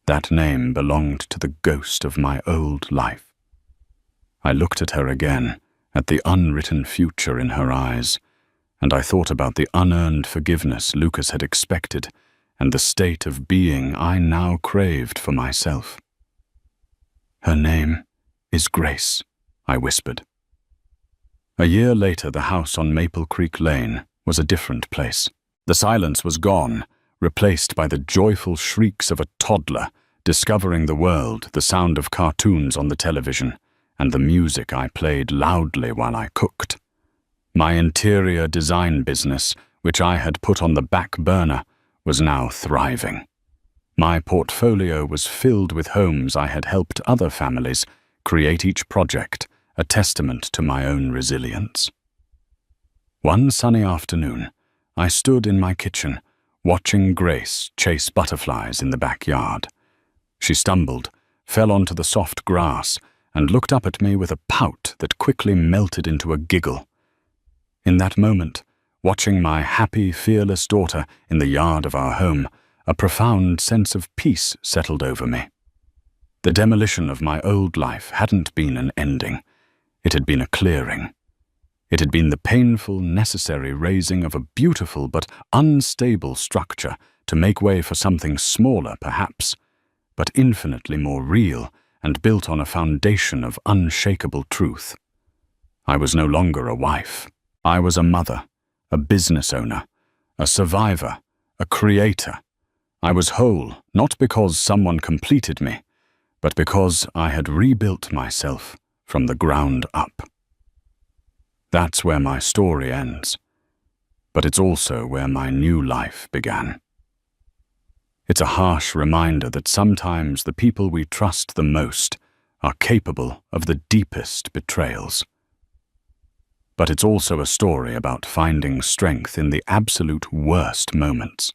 A: That name belonged to the ghost of my old life. I looked at her again, at the unwritten future in her eyes, and I thought about the unearned forgiveness Lucas had expected and the state of being I now craved for myself. "Her name is Grace," I whispered. A year later, the house on Maple Creek Lane was a different place. The silence was gone, replaced by the joyful shrieks of a toddler discovering the world, the sound of cartoons on the television, and the music I played loudly while I cooked. My interior design business, which I had put on the back burner, was now thriving. My portfolio was filled with homes I had helped other families create, each project a testament to my own resilience. One sunny afternoon, I stood in my kitchen, watching Grace chase butterflies in the backyard. She stumbled, fell onto the soft grass, and looked up at me with a pout that quickly melted into a giggle. In that moment, watching my happy, fearless daughter in the yard of our home, a profound sense of peace settled over me. The demolition of my old life hadn't been an ending. It had been a clearing. It had been the painful, necessary raising of a beautiful but unstable structure to make way for something smaller, perhaps, but infinitely more real and built on a foundation of unshakable truth. I was no longer a wife. I was a mother, a business owner, a survivor, a creator. I was whole, not because someone completed me, but because I had rebuilt myself from the ground up. That's where my story ends, but it's also where my new life began. It's a harsh reminder that sometimes the people we trust the most are capable of the deepest betrayals. But it's also a story about finding strength in the absolute worst moments.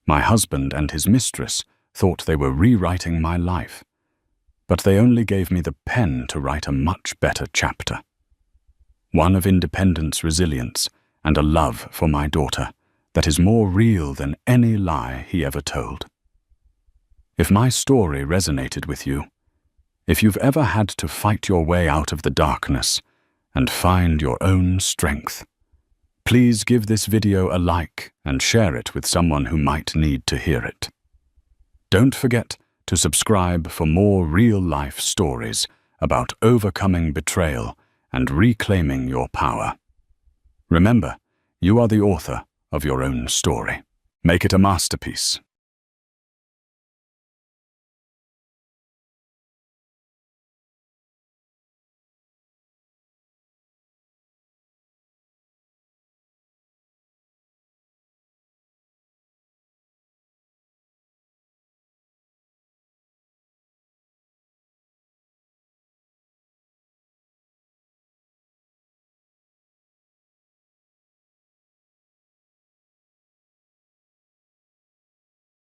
A: My husband and his mistress thought they were rewriting my life, but they only gave me the pen to write a much better chapter. One of independence, resilience, and a love for my daughter that is more real than any lie he ever told. If my story resonated with you, if you've ever had to fight your way out of the darkness and find your own strength, please give this video a like and share it with someone who might need to hear it. Don't forget to subscribe for more real-life stories about overcoming betrayal and reclaiming your power. Remember, you are the author of your own story. Make it a masterpiece